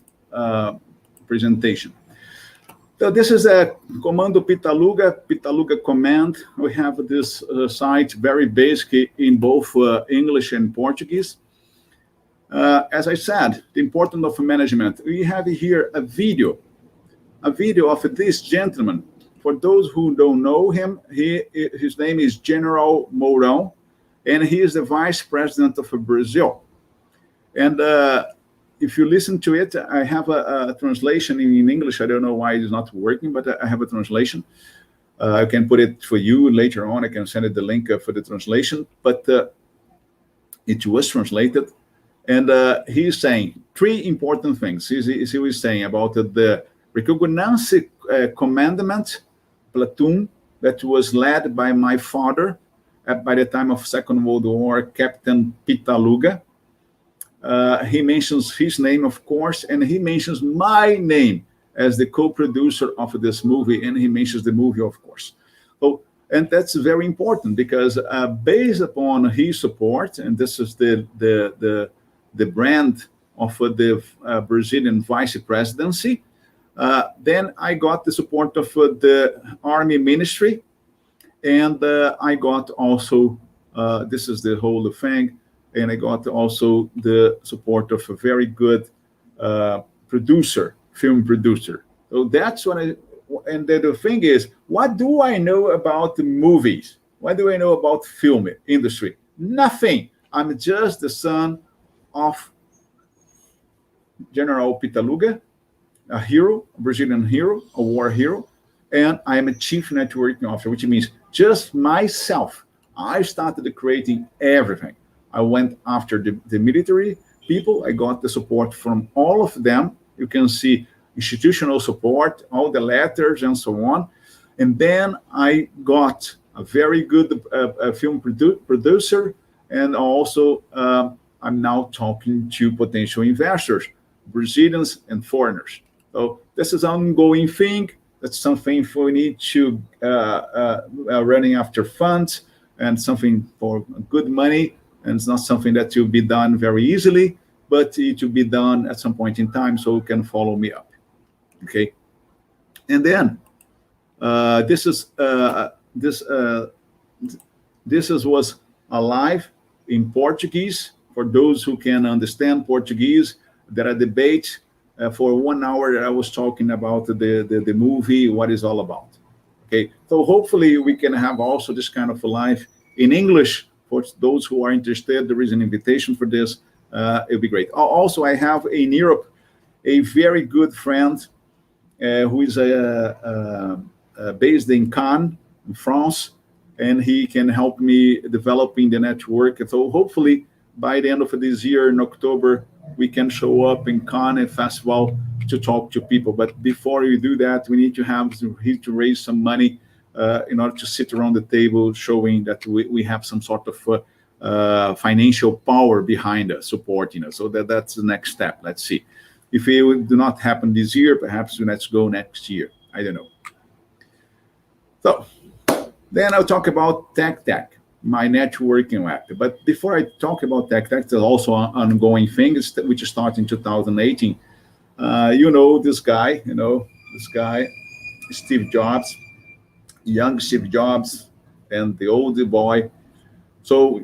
presentation. So this is a Comando Pitaluga command. We have this site very basic in both English and Portuguese. As I said, the importance of management. We have here a video of this gentleman. For those who don't know him, his name is General Mourão, and he is the Vice President of Brazil. And if you listen to it, I have a translation in English. I don't know why it's not working, but I have a translation. I can put it for you later on. I can send it the link for the translation, but it was translated. And he's saying 3 important things. He was saying about the Reconnaissance Commandment platoon that was led by my father by the time of Second World War, Captain Pitaluga. He mentions his name, of course, and he mentions my name as the co-producer of this movie, and he mentions the movie, of course. So, and that's very important because based upon his support, and this is the brand of the Brazilian vice presidency, then I got the support of the Army Ministry, and I got also, this is the whole thing, and I got also the support of a very good film producer. So that's what and the thing is, what do I know about the movies? What do I know about film industry? Nothing. I'm just the son of General Pitaluga, a hero, a Brazilian hero, a war hero, and I am a chief networking officer, which means just myself. I started creating everything. I went after the military people. I got the support from all of them. You can see institutional support, all the letters and so on. And then I got a very good film producer. And also I'm now talking to potential investors, Brazilians and foreigners. So this is an ongoing thing. That's something we need to running after funds and something for good money. And it's not something that will be done very easily, but it will be done at some point in time, so you can follow me up. Okay. And then this was a live in Portuguese. For those who can understand Portuguese, there are debates for 1 hour. I was talking about the movie, what it's all about. Okay, so hopefully we can have also this kind of a live in English. For those who are interested, there is an invitation for this. It'll be great. Also, I have in Europe a very good friend who is based in Cannes, in France, and he can help me developing the network. So hopefully by the end of this year in October, we can show up in Cannes Festival to talk to people. But before we do that, we need to raise some money in order to sit around the table showing that we have some sort of financial power behind us, supporting us. So that's the next step. Let's see. If it do not happen this year, perhaps let's go next year. I don't know. So then I'll talk about TechTech, my networking app. But before I talk about TechTech, there's also an ongoing thing which started in 2018. You know this guy, Steve Jobs, young Steve Jobs, and the old boy. So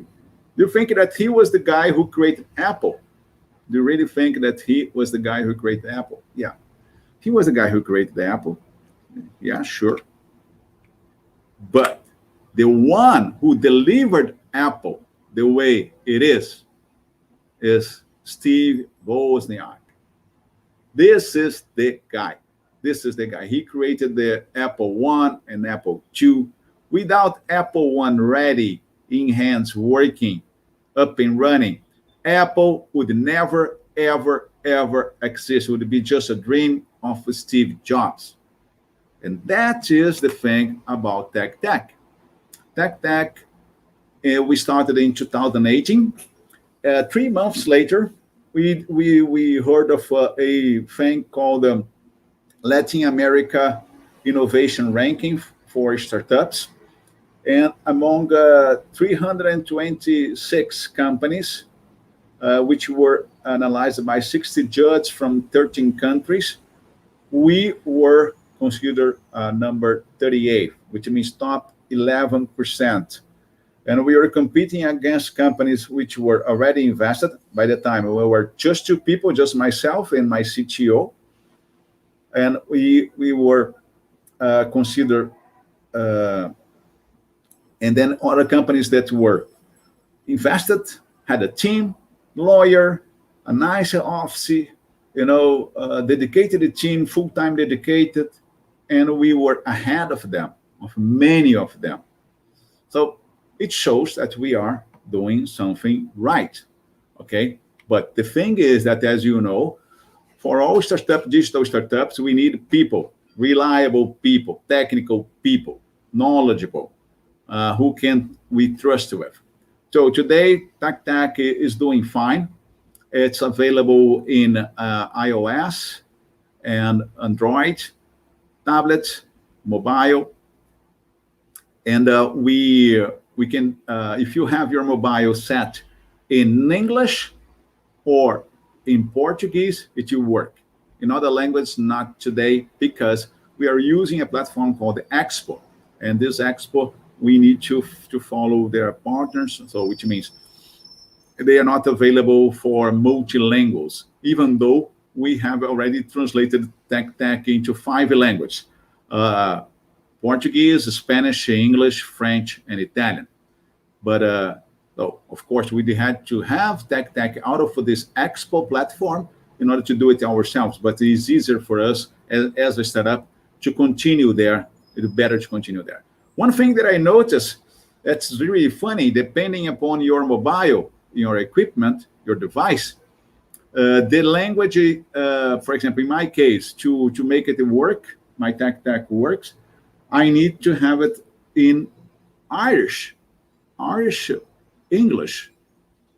you think that he was the guy who created Apple? Do you really think that he was the guy who created Apple? Yeah, he was the guy who created the Apple. Yeah, sure. But the one who delivered Apple the way it is Steve Wozniak. This is the guy. This is the guy. He created the Apple I and Apple II. Without Apple I ready, in hands, working, up and running, Apple would never, ever, ever exist. It would be just a dream of Steve Jobs. And that is the thing about TechTech. TechTech, we started in 2018. 3 months later, we heard of a thing called Latin America Innovation Ranking for startups. And among 326 companies, which were analyzed by 60 judges from 13 countries, we were considered number 38, which means top 11%. And we were competing against companies which were already invested. By the time we were just 2 people, just myself and my CTO. And we were considered, and then other companies that were invested, had a team, lawyer, a nice office, dedicated team, full-time dedicated, and we were ahead of them, of many of them. So it shows that we are doing something right, okay? But the thing is that, as you know, for all digital startups, we need people, reliable people, technical people, knowledgeable, who can we trust with. So today, TechTech is doing fine. It's available in iOS and Android, tablets, mobile, and we can, if you have your mobile set in English or in Portuguese, it will work. In other languages, not today, because we are using a platform called Expo. And this Expo, we need to follow their partners, so which means they are not available for multilinguals, even though we have already translated TechTech into 5 languages: Portuguese, Spanish, English, French, and Italian. But so of course, we had to have TechTech out of this Expo platform in order to do it ourselves. But it is easier for us as a startup to continue there. It's better to continue there. One thing that I noticed that's really funny, depending upon your mobile, your equipment, your device, the language, for example, in my case, to make it work, my TechTech works, I need to have it in Irish, English,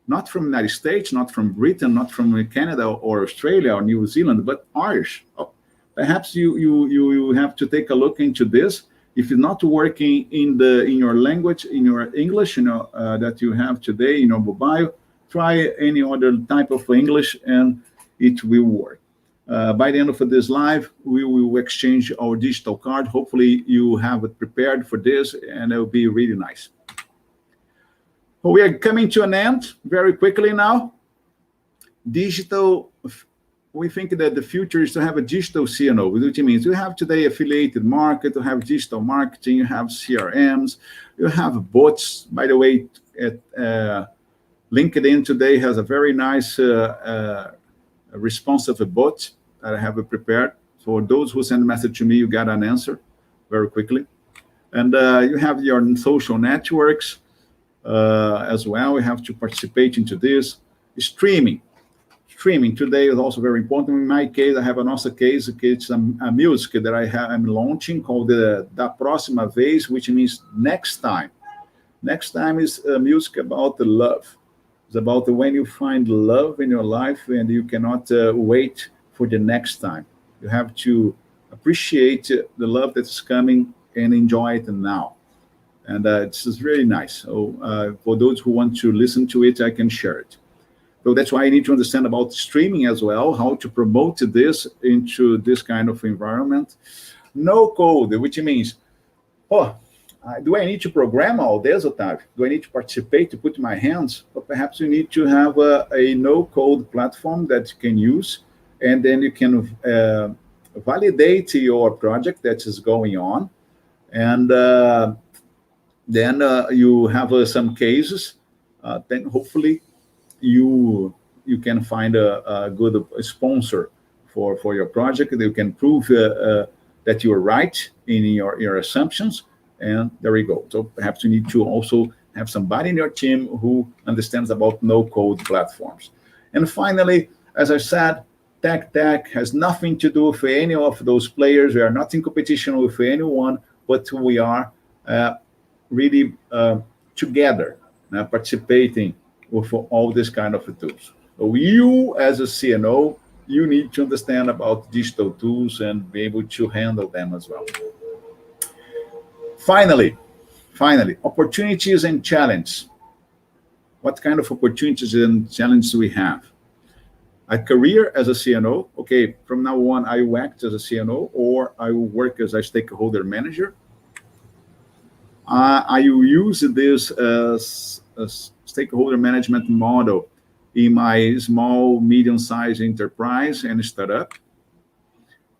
not from the United States, not from Britain, not from Canada or Australia or New Zealand, but Irish. Oh, perhaps you have to take a look into this. If it's not working in your language, in your English, that you have today in your mobile, try any other type of English and it will work. By the end of this live, we will exchange our digital card. Hopefully you have it prepared for this, and it will be really nice. We are coming to an end very quickly now. Digital, we think that the future is to have a digital CNO, which means you have today affiliated market, you have digital marketing, you have CRMs, you have bots. By the way, LinkedIn today has a very nice responsive bot that I have prepared. So those who send a message to me, you get an answer very quickly. And you have your social networks as well. We have to participate into this. Streaming today is also very important. In my case, I have another case. It's a music that I'm launching called Da Próxima Vez, which means next time. Next time is music about the love. It's about when you find love in your life and you cannot wait for the next time. You have to appreciate the love that's coming and enjoy it now. And this is really nice. So for those who want to listen to it, I can share it. So that's why I need to understand about streaming as well, how to promote this into this kind of environment. No code, which means, oh, do I need to program all this, Otávio? Do I need to participate, to put my hands? Or perhaps you need to have a no-code platform that you can use, and then you can validate your project that is going on. And then you have some cases, then hopefully you can find a good sponsor for your project. You can prove that you're right in your assumptions, and there you go. So perhaps you need to also have somebody in your team who understands about no-code platforms. And finally, as I said, tech has nothing to do with any of those players. We are not in competition with anyone, but we are really together, participating with all this kind of tools. So you, as a CNO, you need to understand about digital tools and be able to handle them as well. Finally, opportunities and challenges. What kind of opportunities and challenges do we have? A career as a CNO, okay, from now on, I will act as a CNO, or I will work as a stakeholder manager. I will use this stakeholder management model in my small, medium-sized enterprise and startup.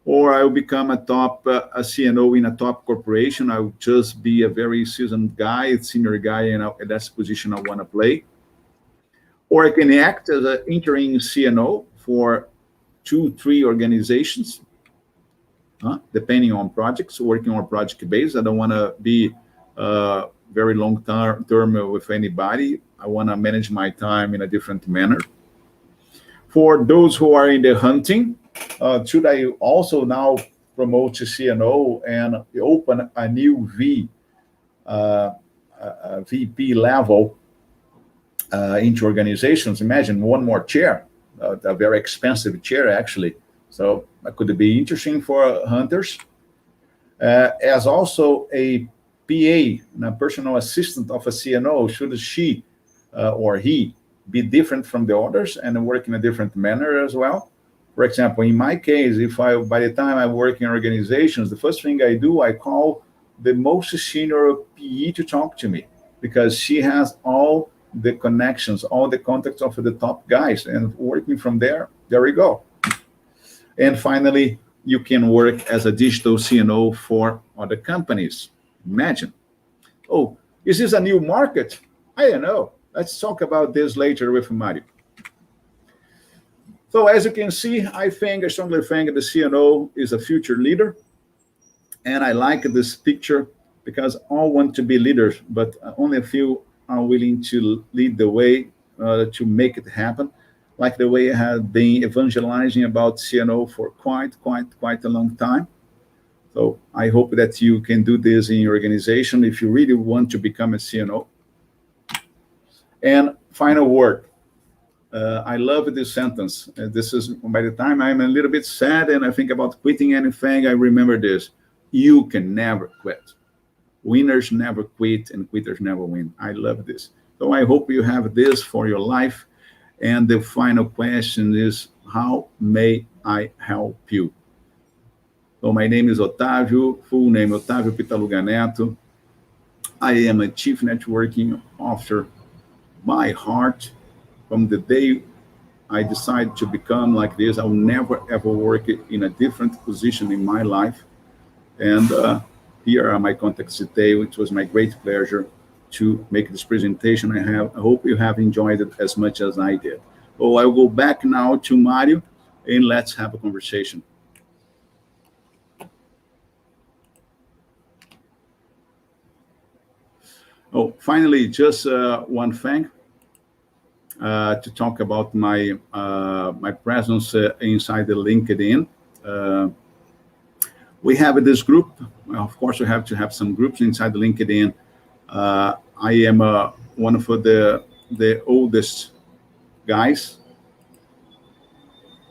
Or I will become a CNO in a top corporation. I will just be a very seasoned guy, senior guy, and that's the position I want to play. Or I can act as an interim CNO for 2-3 organizations, depending on projects, working on project base. I don't want to be very long term with anybody. I want to manage my time in a different manner. For those who are in the hunting, should I also now promote to CNO and open a new VP level into organizations? Imagine one more chair, a very expensive chair, actually. So that could be interesting for hunters. As also a PA, a personal assistant of a CNO, should she or he be different from the others and work in a different manner as well? For example, in my case, by the time I work in organizations, the first thing I do, I call the most senior PE to talk to me, because she has all the connections, all the contacts of the top guys, and working from there we go. And finally, you can work as a digital CNO for other companies. Imagine. Oh, is this a new market? I don't know. Let's talk about this later with Mario. So as you can see, I strongly think the CNO is a future leader. And I like this picture because all want to be leaders, but only a few are willing to lead the way to make it happen, like the way I have been evangelizing about CNO for quite a long time. So I hope that you can do this in your organization if you really want to become a CNO. And final word. I love this sentence. This is, by the time I'm a little bit sad and I think about quitting anything, I remember this. You can never quit. Winners never quit and quitters never win. I love this. So I hope you have this for your life. And the final question is, how may I help you? So my name is Otávio, full name Otávio Pitaluga Neto. I am a Chief Networking Officer by heart. From the day I decide to become like this, I will never ever work in a different position in my life. And here are my contacts today, which was my great pleasure to make this presentation. I hope you have enjoyed it as much as I did. So I will go back now to Mario and let's have a conversation. Oh, finally, just one thing. To talk about my my presence inside the LinkedIn. We have this group. Of course, we have to have some groups inside the LinkedIn. I am one of the oldest guys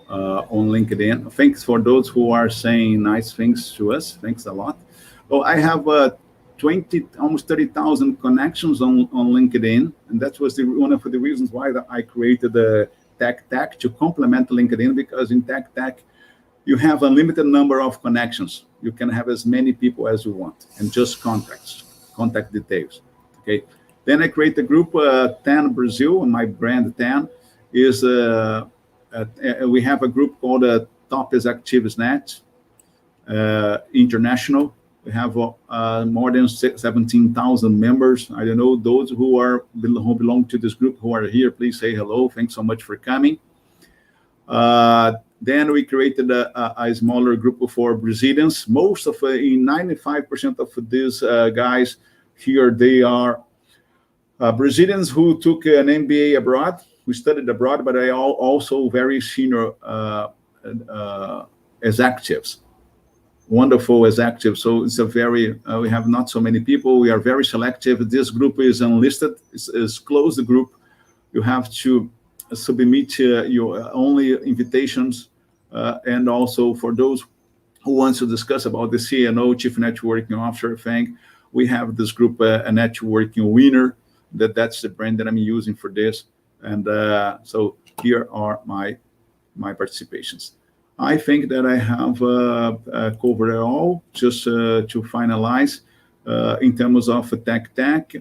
on LinkedIn. Thanks for those who are saying nice things to us. Thanks a lot. Well, I have almost 30,000 connections on LinkedIn, and that was one of the reasons why I created the Tech to complement LinkedIn, because in Tech you have a limited number of connections. You can have as many people as you want, and just contact details. Okay. Then I create the group 10 Brazil, and my brand 10 is we have a group called Top Executives Net International. We have more than 17,000 members. I don't know, those who belong to this group who are here, please say hello. Thanks so much for coming. Then we created a smaller group for Brazilians. Most of, in 95% of these guys here, they are Brazilians who took an MBA abroad, who studied abroad, but they are also very senior executives. Wonderful executives. So it's a very, we have not so many people. We are very selective. This group is unlisted. It's closed group. You have to submit your only invitations. And also for those who want to discuss about the CNO, Chief Networking Officer thing, we have this group, a networking winner. That's the brand that I'm using for this. And so here are my participations. I think that I have covered it all. Just to finalize, in terms of tech,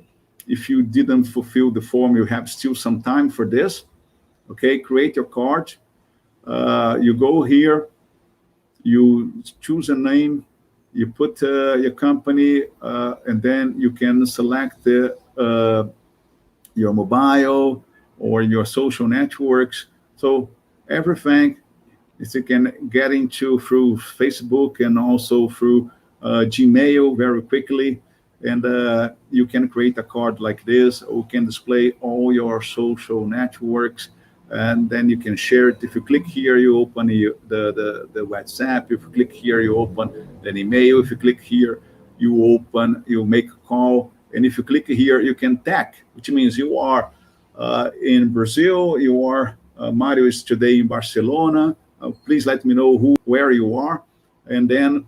if you didn't fulfill the form, you have still some time for this. Okay, create your card. You go here, you choose a name, you put your company, and then you can select your mobile or your social networks. So everything is you can get into through Facebook and also through Gmail very quickly. And you can create a card like this, or you can display all your social networks, and then you can share it. If you click here, you open the WhatsApp. If you click here, you open an email. If you click here, you make a call. And if you click here, you can tag, which means you are in Brazil, you are, Mario is today in Barcelona. Please let me know where you are. And then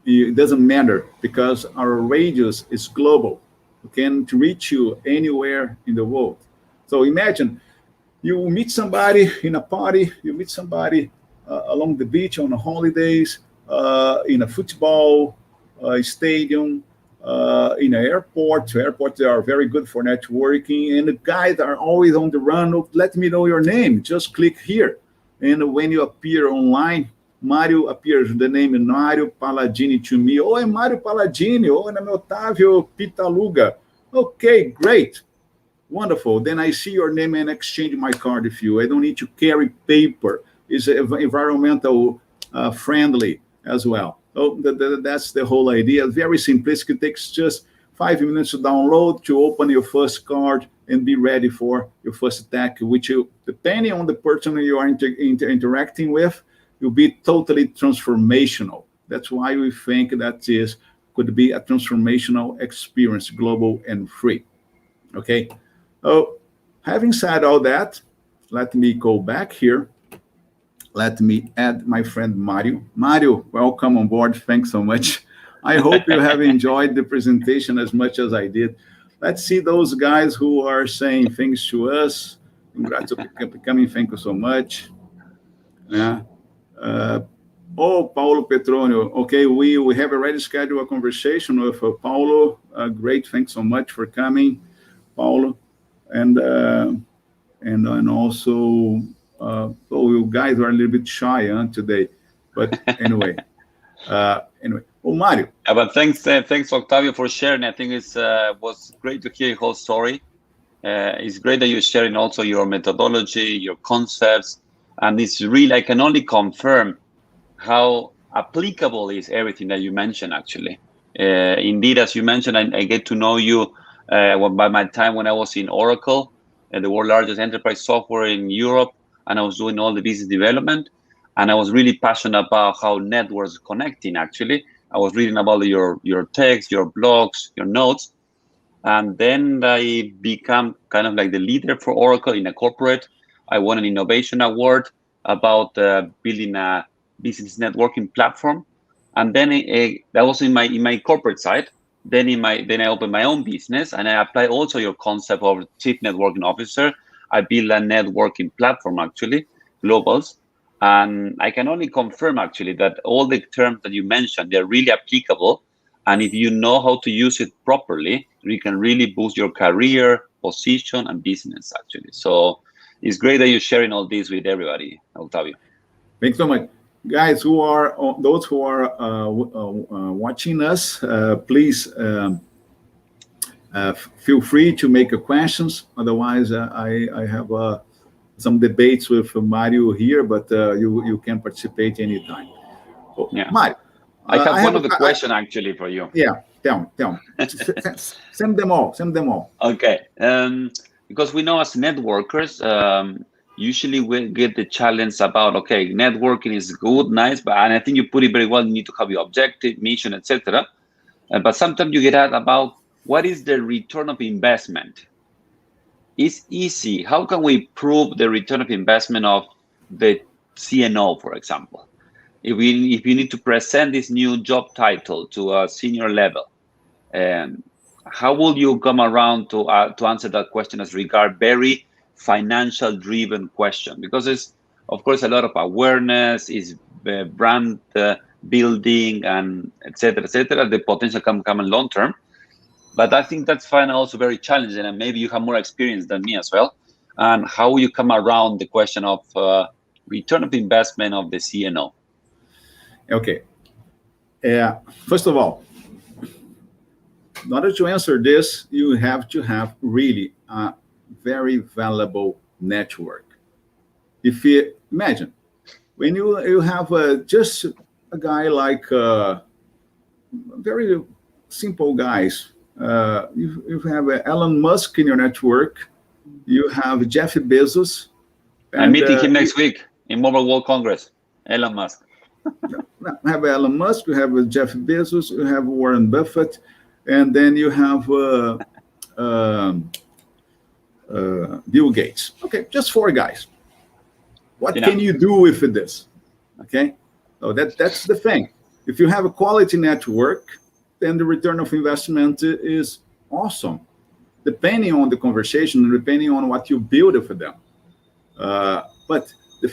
it doesn't matter because our radius is global. We can reach you anywhere in the world. So imagine you meet somebody in a party, you meet somebody along the beach on the holidays, in a football stadium, in an airport. Airports are very good for networking, and the guys are always on the run. Let me know your name. Just click here. And when you appear online, Mario appears, the name is Mario Paladini to me. Oh, é Mario Paladini. Oh, é Otávio Pitaluga. Okay, great. Wonderful. Then I see your name and exchange my card with you. I don't need to carry paper. It's environmental friendly as well. So that's the whole idea. Very simplistic. It takes just 5 minutes to download, to open your first card, and be ready for your first attack, which you, depending on the person you are interacting with, will be totally transformational. That's why we think that could be a transformational experience, global and free. Okay. Oh, having said all that, let me go back here. Let me add my friend Mario. Mario, welcome on board. Thanks so much. I hope you have enjoyed the presentation as much as I did. Let's see those guys who are saying things to us. Congrats for coming. Thank you so much. Yeah. Oh, Paulo Petronio. Okay, we have already scheduled a conversation with Paulo. Great. Thanks so much for coming, Paulo. And also, oh, you guys are a little bit shy today, but anyway, Oh, Mario. But thanks, Octavio, for sharing. I think it was great to hear your whole story. It's great that you're sharing also your methodology, your concepts, and it's really, I can only confirm how applicable is everything that you mentioned, actually. Indeed, as you mentioned, I get to know you by my time when I was in Oracle, the world's largest enterprise software in Europe, and I was doing all the business development. And I was really passionate about how networks connecting, actually. I was reading about your text, your blogs, your notes. And then I became kind of like the leader for Oracle in a corporate. I won an innovation award about building a business networking platform. And then that was in my corporate side. Then I opened my own business, and I applied also your concept of chief networking officer. I built a networking platform, actually, Globals. And I can only confirm actually that all the terms that you mentioned, they're really applicable. And if you know how to use it properly, you can really boost your career, position, and business actually. So it's great that you're sharing all this with everybody, Octavio. Thanks so much. Guys, those who are watching us, please feel free to make questions. Otherwise, I have some debates with Mario here, but you can participate anytime. So, Yeah. Mario, I have one of the question actually for you. Yeah, tell me. Send them all. Okay. Because we know as networkers, usually we get the challenge about, okay, networking is good, nice, but and I think you put it very well. You need to have your objective, mission, etc. But sometimes you get asked about what is the return of investment. It's easy. How can we prove the return of investment of the CNO, for example? If you need to present this new job title to a senior level, how will you come around to answer that question as regard very financial driven question? Because it's, of course, a lot of awareness, is brand building, and etc. The potential can come in long term. But I think that's fine, also very challenging, and maybe you have more experience than me as well. And how you come around the question of return of investment of the CNO? Okay. First of all, in order to answer this, you have to have really a very valuable network. If you imagine, when you have just a guy like very simple guys, you have Elon Musk in your network, you have Jeff Bezos. And, I'm meeting him next week in Mobile World Congress, Elon Musk. You have Elon Musk, you have Jeff Bezos, you have Warren Buffett, and then you have Bill Gates. Okay, just 4 guys. What can you do with this? Okay, so that's the thing. If you have a quality network, then the return of investment is awesome, depending on the conversation, depending on what you build for them. But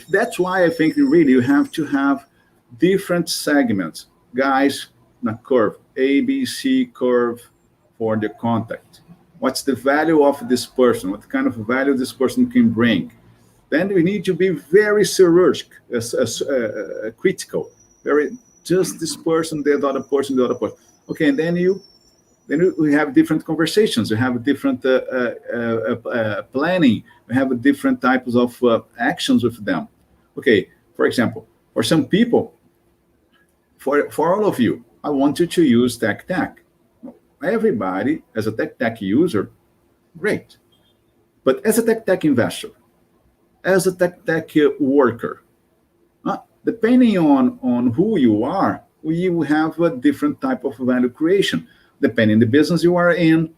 that's why I think really you have to have different segments, guys, in a curve, ABC curve for the contact. What's the value of this person? What kind of value this person can bring? Then we need to be very surgical, critical, very just this person, the other person. Okay, and then we have different conversations. We have different planning. We have different types of actions with them. Okay, for example, for some people, for all of you, I want you to use TechTech. Everybody, as a TechTech user, great. But as a TechTech investor, as a TechTech worker, depending on who you are, we will have a different type of value creation, depending on the business you are in.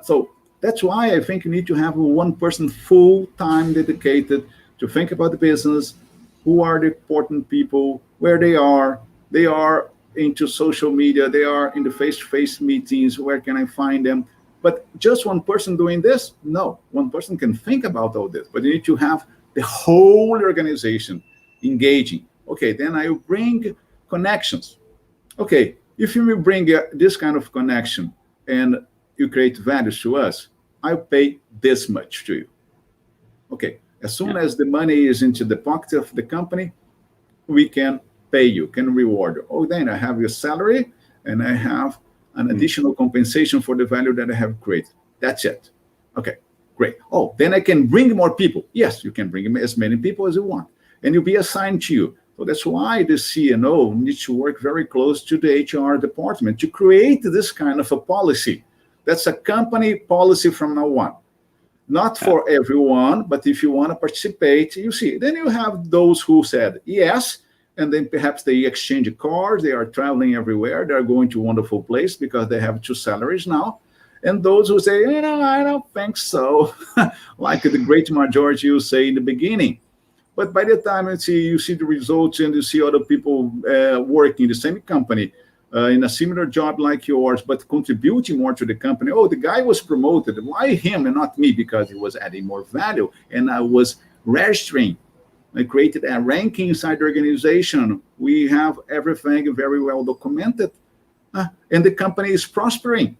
So that's why I think you need to have one person full-time dedicated to think about the business, who are the important people, where they are into social media, they are in the face-to-face meetings, where can I find them? But just one person doing this? No, one person can think about all this, but you need to have the whole organization engaging. Okay, then I bring connections. Okay, if you will bring this kind of connection and you create values to us, I'll pay this much to you. Okay, as soon as the money is into the pocket of the company, we can pay you, can reward you. Oh, then I have your salary and I have an additional compensation for the value that I have created. That's it. Okay, great. Oh, then I can bring more people. Yes, you can bring as many people as you want, and you'll be assigned to you. So that's why the CNO needs to work very close to the HR department to create this kind of a policy. That's a company policy from now on. Not for everyone, but if you want to participate, you see. Then you have those who said yes, and then perhaps they exchange cars, they are traveling everywhere, they're going to a wonderful place because they have 2 salaries now. And those who say, I don't think so, like the great majority you say in the beginning. But by the time you see the results and you see other people working in the same company, in a similar job like yours, but contributing more to the company. Oh, the guy was promoted. Why him and not me? Because he was adding more value and I was registering I created a ranking inside the organization. We have everything very well documented, and the company is prospering.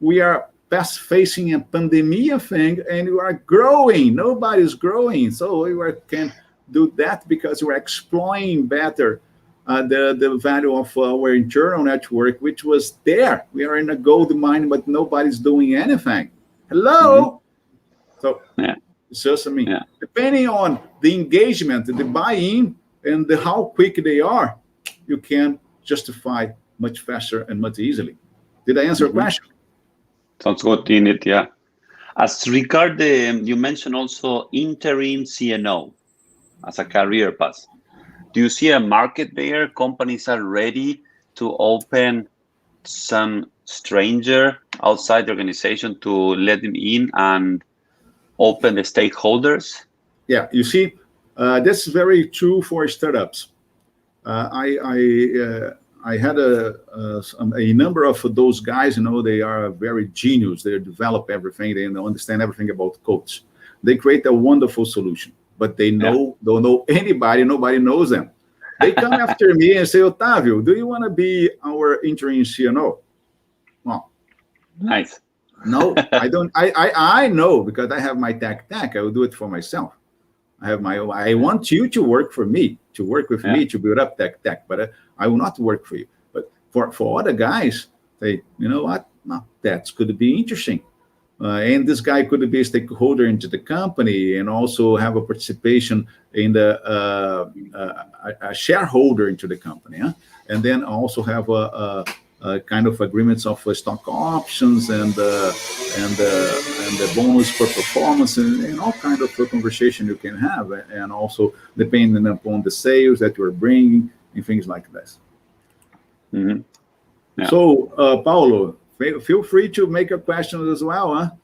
We are past facing a pandemic thing, and we are growing. Nobody's growing, so can do that because we're exploiting better the value of our internal network, which was there. We are in a gold mine, but nobody's doing anything. Hello. So it's just, depending on the engagement, the buy-in, and how quick they are, you can justify much faster and much easily. Did I answer your question? Sounds good in it, yeah. As regard you mentioned also interim CNO as a career path. Do you see a market there? Companies are ready to open some stranger outside the organization to let them in and open the stakeholders? Yeah, you see, that's very true for startups. I had a number of those guys, they are very genius. They develop everything. They understand everything about codes. They create a wonderful solution, but they don't know anybody. Nobody knows them. They come after me and say, Otávio, do you want to be our interim CNO? Well, nice. No, I don't. I know because I have my tech. I will do it for myself. I want you to work for me, to work with me, to build up tech, but I will not work for you. But for other guys, you know what? No, that could be interesting. And this guy could be a stakeholder into the company and also have a participation in a shareholder into the company, and then also have a kind of agreements of stock options and the bonus for performance and all kind of conversation you can have, and also depending upon the sales that you're bringing and things like this. So, Paulo, feel free to make a question as well.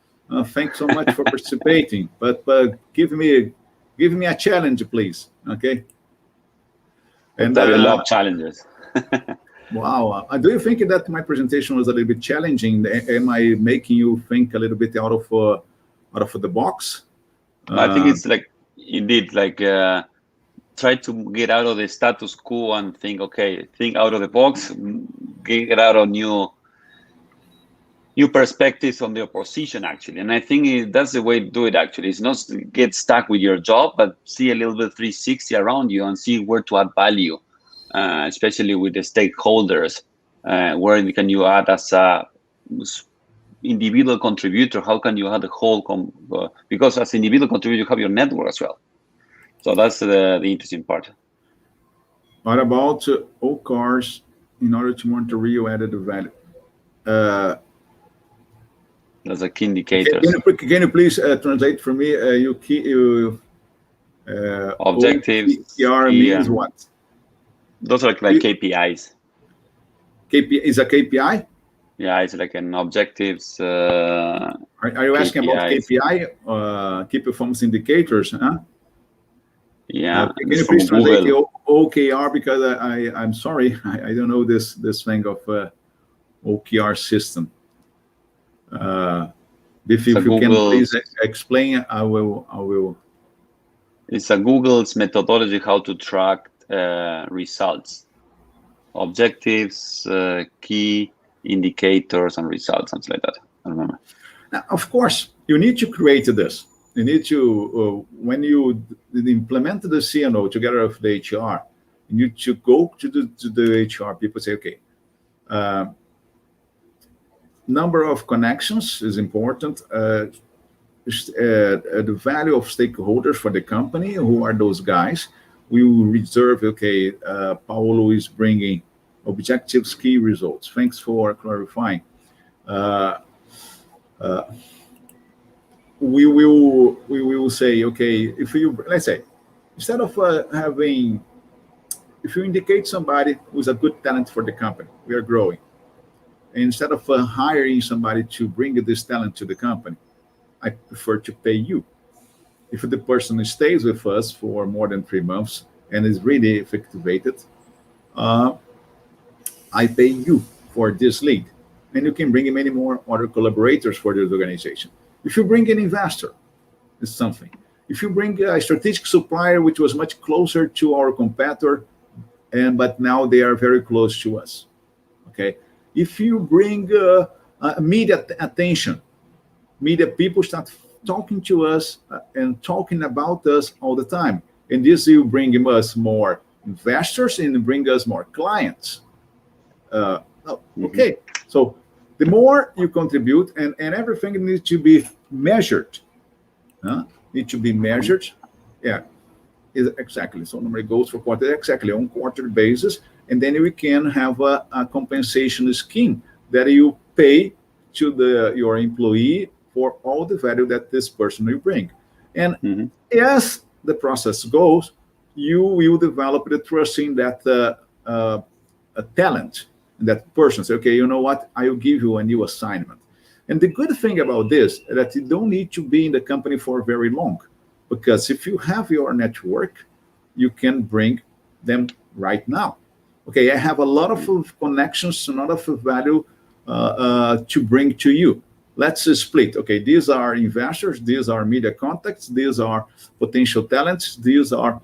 Thanks so much for participating, but give me a challenge, please. Okay. And I love challenges. Wow. Do you think that my presentation was a little bit challenging? Am I making you think a little bit out of the box? I think it's indeed try to get out of the status quo and think out of the box, get out of new perspectives on the opposition, actually. And I think that's the way to do it, actually. It's not to get stuck with your job, but see a little bit 360 around you and see where to add value. Especially with the stakeholders, where can you add as a individual contributor? How can you add the whole? Because as individual contributor, you have your network as well. So that's the interesting part. What about OKRs in order to monitor real added value? That's a key indicator. Can you please translate for me? Objectives. OKR means what? Those are like KPIs. KPI is a KPI? Yeah, it's like an objectives. Are you asking about KPI? Key performance indicators? Yeah. Can you please translate the OKR, because I'm sorry, I don't know this thing of OKR system. If you can please explain, I will. It's a Google's methodology how to track results, objectives, key indicators, and results, something like that. I remember. Now, of course, you need to create this. You need to, when you implement the CNO together with the HR, you need to go to the HR people, say, okay, number of connections is important. The value of stakeholders for the company, who are those guys? We will reserve, okay, Paulo is bringing objectives, key results. Thanks for clarifying. We will say, okay, let's say, instead of if you indicate somebody who's a good talent for the company, we are growing. And instead of hiring somebody to bring this talent to the company, I prefer to pay you. If the person stays with us for more than 3 months and is really effectivated, I pay you for this lead. And you can bring in many more other collaborators for this organization. If you bring an investor, it's something. If you bring a strategic supplier, which was much closer to our competitor, but now they are very close to us. Okay. If you bring media attention, media people start talking to us and talking about us all the time. And this will bring us more investors and bring us more clients. Okay, so the more you contribute, and everything needs to be measured. Need to be measured. Yeah, exactly. So number goes for quarter, exactly on quarter basis, and then we can have a compensation scheme that you pay to your employee for all the value that this person will bring. And as the process goes, you will develop the trust in that talent, that person. Say, okay, you know what? I will give you a new assignment. And the good thing about this is that you don't need to be in the company for very long, because if you have your network, you can bring them right now. Okay, I have a lot of connections, a lot of value to bring to you. Let's split. Okay, these are investors, these are media contacts, these are potential talents, these are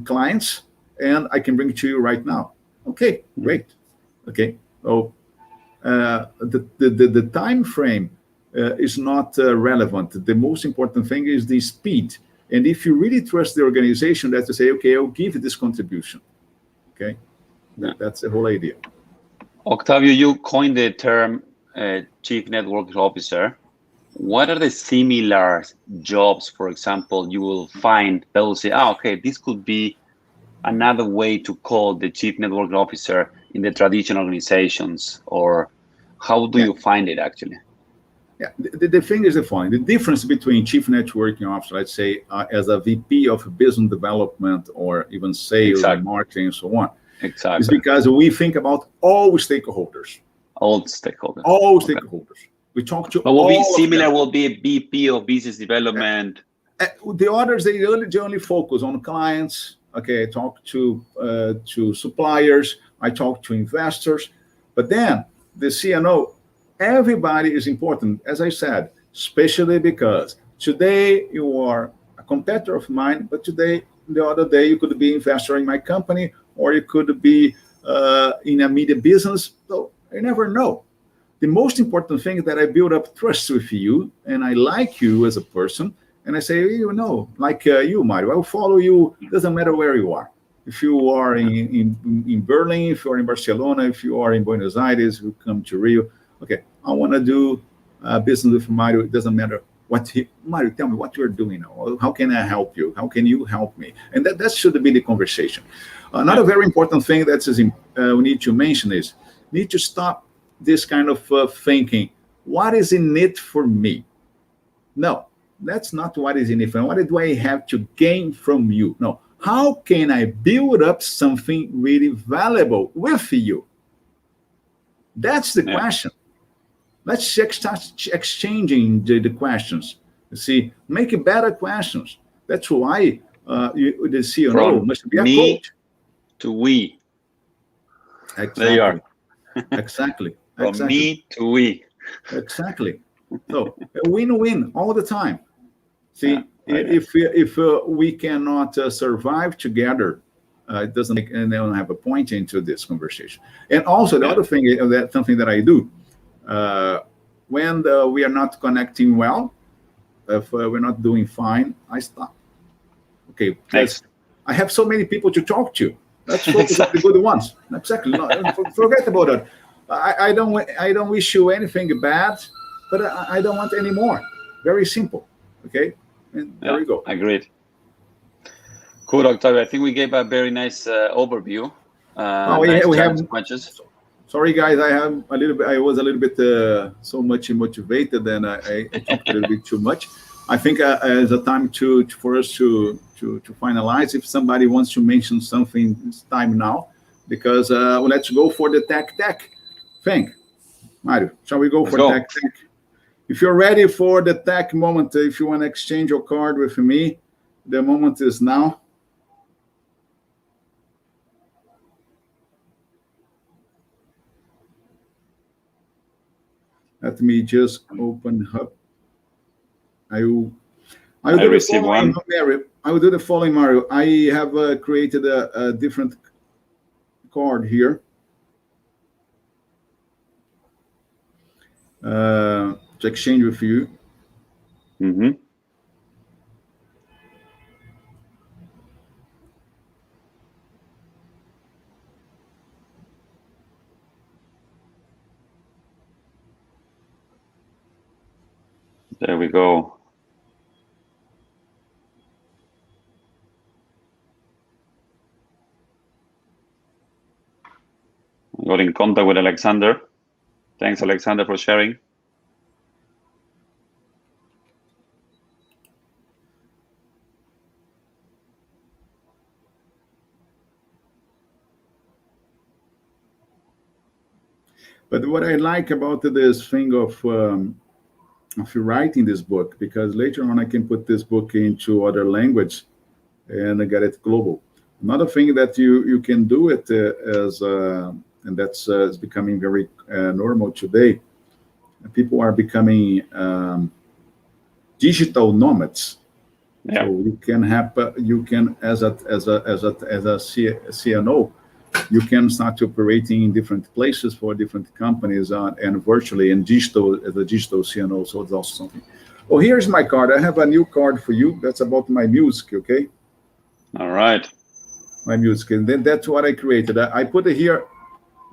clients, and I can bring it to you right now. Okay, great. Okay, so the time frame is not relevant. The most important thing is the speed. And if you really trust the organization, that's to say, okay, I'll give this contribution. Okay, that's the whole idea. Octavio, you coined the term Chief Network Officer. What are the similar jobs, for example, you will find that will say, okay, this could be another way to call the Chief Network Officer in the traditional organizations, or how do you find it actually? Yeah, the thing is the following. The difference between Chief Networking Officer, let's say, as a VP of Business Development or even sales and marketing and so on, is because we think about all stakeholders. All stakeholders. All stakeholders. We talk to all. Will be similar. Will be a VP of Business Development. The others, they only focus on clients. Okay, I talk to suppliers. I talk to investors. But then the CNO, everybody is important, as I said, especially because today you are a competitor of mine, but the other day you could be investor in my company, or you could be in a media business. So you never know. The most important thing is that I build up trust with you, and I like you as a person, and I say, you know, like you, Mario, I will follow you. Doesn't matter where you are. If you are in Berlin, if you are in Barcelona, if you are in Buenos Aires, you come to Rio. Okay, I want to do business with Mario. It doesn't matter Mario, tell me what you're doing now. How can I help you? How can you help me? And that should be the conversation. Another very important thing that we need to mention is need to stop this kind of thinking. What is in it for me? No, that's not what is in it for me. What do I have to gain from you? No. How can I build up something really valuable with you? That's the question. Let's start exchanging the questions. You see, make better questions. That's why the CNO must be a coach. To we. Exactly. There you are. Exactly. From me to we. Exactly. So win-win all the time. See, if we cannot survive together, it doesn't make, and they don't have a point into this conversation. And also the other thing that something that I do when we are not connecting well, if we're not doing fine, I stop. Okay, because I have so many people to talk to. Let's focus on the good ones. Exactly. No, forget about it. I don't wish you anything bad, but I don't want any more. Very simple. Okay, and there we go. Agreed. Cool, Octavio. I think we gave a very nice overview. We have questions. Sorry, guys. I was a little bit so much motivated, and I talked a little bit too much. I think it's a time for us to finalize. If somebody wants to mention something, it's time now, because let's go for the tech thing. Mario, shall we go for tech? If you're ready for the tech moment, if you want to exchange your card with me, the moment is now. Let me just open up. I will I do the received following, one. Mary. I will do the following, Mario. I have created a different card here to exchange with you. Mm-hmm. There we go. I got in contact with Alexander. Thanks, Alexander, for sharing. But what I like about this thing of writing this book, because later on I can put this book into other language and get it global. Another thing that you can do it and that's is becoming very normal today. People are becoming digital nomads. Yeah. So you can as a CNO, you can start operating in different places for different companies and virtually and digital as a digital CNO. So it's also something. Oh, here's my card. I have a new card for you. That's about my music. Okay. All right. My music, and then that's what I created. I put it here.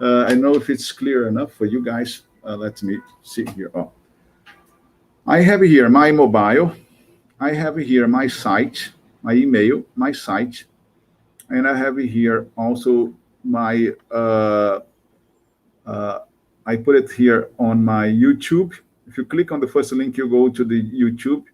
I know if it's clear enough for you guys. Let me see here. Oh, I have here my mobile. I have here my site, my email, my site, and I have here also my. I put it here on my YouTube. If you click on the first link, you go to the YouTube,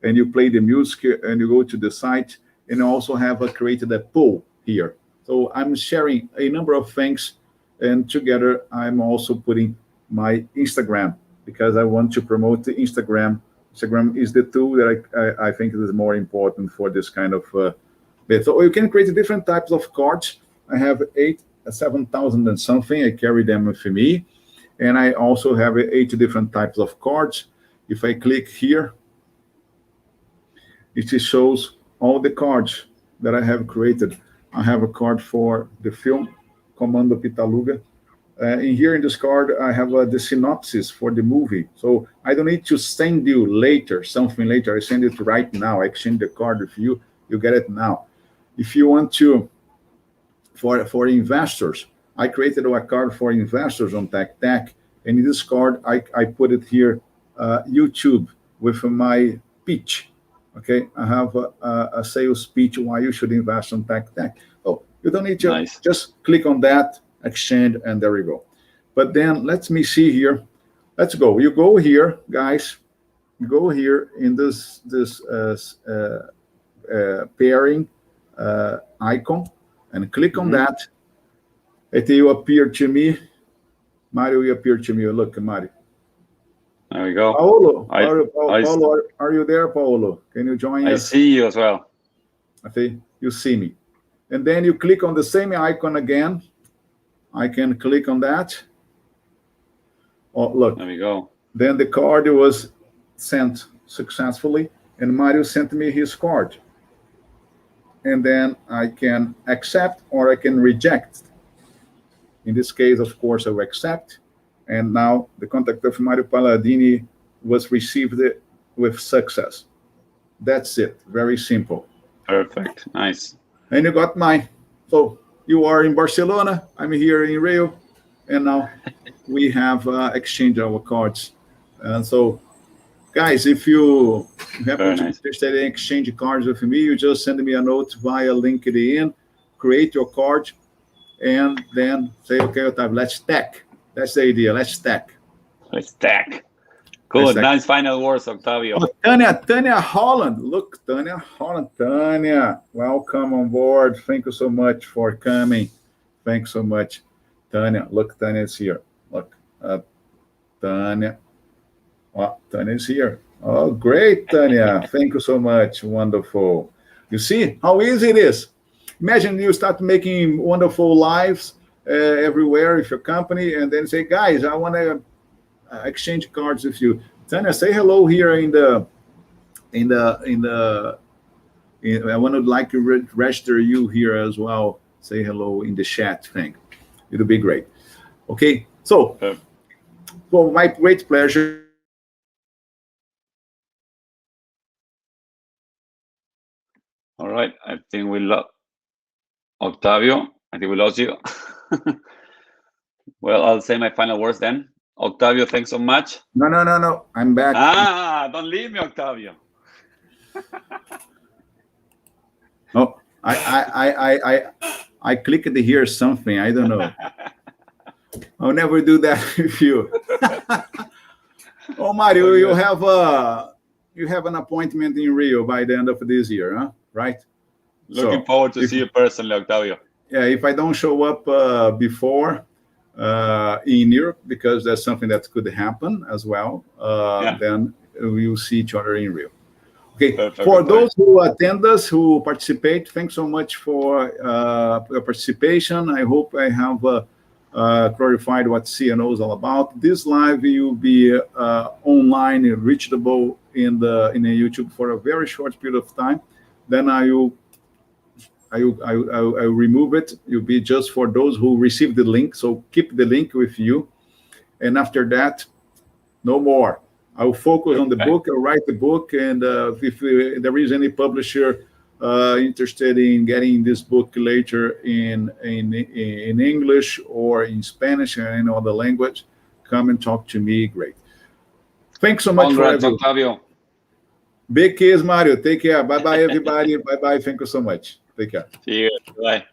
and you play the music, and you go to the site, and I also have created a poll here. So I'm sharing a number of things, and together I'm also putting my Instagram because I want to promote the Instagram. Instagram is the tool that I think is more important for this kind of bit. So you can create different types of cards. I have 7,000 and something. I carry them with me. And I also have 8 different types of cards. If I click here, it shows all the cards that I have created. I have a card for the film, Comando Pitaluga. And here in this card, I have the synopsis for the movie. So I don't need to send you later, something later. I send it right now. I exchange the card with you. You get it now. If you want to, for investors, I created a card for investors on TechTech. And in this card, I put it here, YouTube, with my pitch. Okay, I have a sales pitch why you should invest on TechTech. Oh, you don't need to just click on that, exchange, and there we go. But then let me see here. Let's go. You go here, guys. You go here in this pairing icon and click on that. It will appear to me. Mario will appear to me. Look, Mario. There we go. Paolo, Paolo, are you there, Paolo? Can you join us? I see you as well. Okay, you see me. And then you click on the same icon again. I can click on that. Oh, look. There we go. Then the card was sent successfully, and Mario sent me his card. And then I can accept or I can reject. In this case, of course, I will accept. And now the contact of Mario Paladini was received with success. That's it. Very simple. Perfect. Nice. And you got mine. So you are in Barcelona. I'm here in Rio. And now we have exchanged our cards. And so, guys, if you happen to be interested in exchange cards with me, you just send me a note via LinkedIn, create your card, and then say, okay, Otávio, let's stack. That's the idea. Let's stack. Let's stack. Good. Nice final words, Octavio. Oh, Tanya Holland. Look, Tanya Holland. Tanya, welcome on board. Thank you so much for coming. Thanks so much, Tanya. Look, Tanya is here. Look, Tanya. Oh, Tanya is here. Oh, great, Tanya. Thank you so much. Wonderful. You see how easy it is. Imagine you start making wonderful lives everywhere with your company, and then say, guys, I want to exchange cards with you. Tanya, say hello here in the I would like to register you here as well. Say hello in the chat thing. It'll be great. Okay, so well, my great pleasure. All right, I think we lost Octavio. I think we lost you. Well, I'll say my final words then. Octavio, thanks so much. No. I'm back. Don't leave me, Octavio. Oh, I clicked here something. I don't know. I'll never do that with you. Oh, Mario, you have an appointment in Rio by the end of this year, huh? Right? Looking forward to see you personally, Octavio. Yeah, if I don't show up before in Europe, because that's something that could happen as well, then we'll see each other in Rio. Okay, perfect. For those who attend us, who participate, thanks so much for your participation. I hope I have clarified what CNO is all about. This live will be online and reachable in the YouTube for a very short period of time. Then I will remove it. It will be just for those who receive the link. So keep the link with you. And after that, no more. I'll focus on the book. I'll write the book. And if there is any publisher interested in getting this book later in English or in Spanish or any other language, come and talk to me. Great. Thanks so much. Congrats, Octavio. Big kiss, Mario. Take care. Bye-bye, everybody. Bye-bye. Thank you so much. Take care. See you. Bye.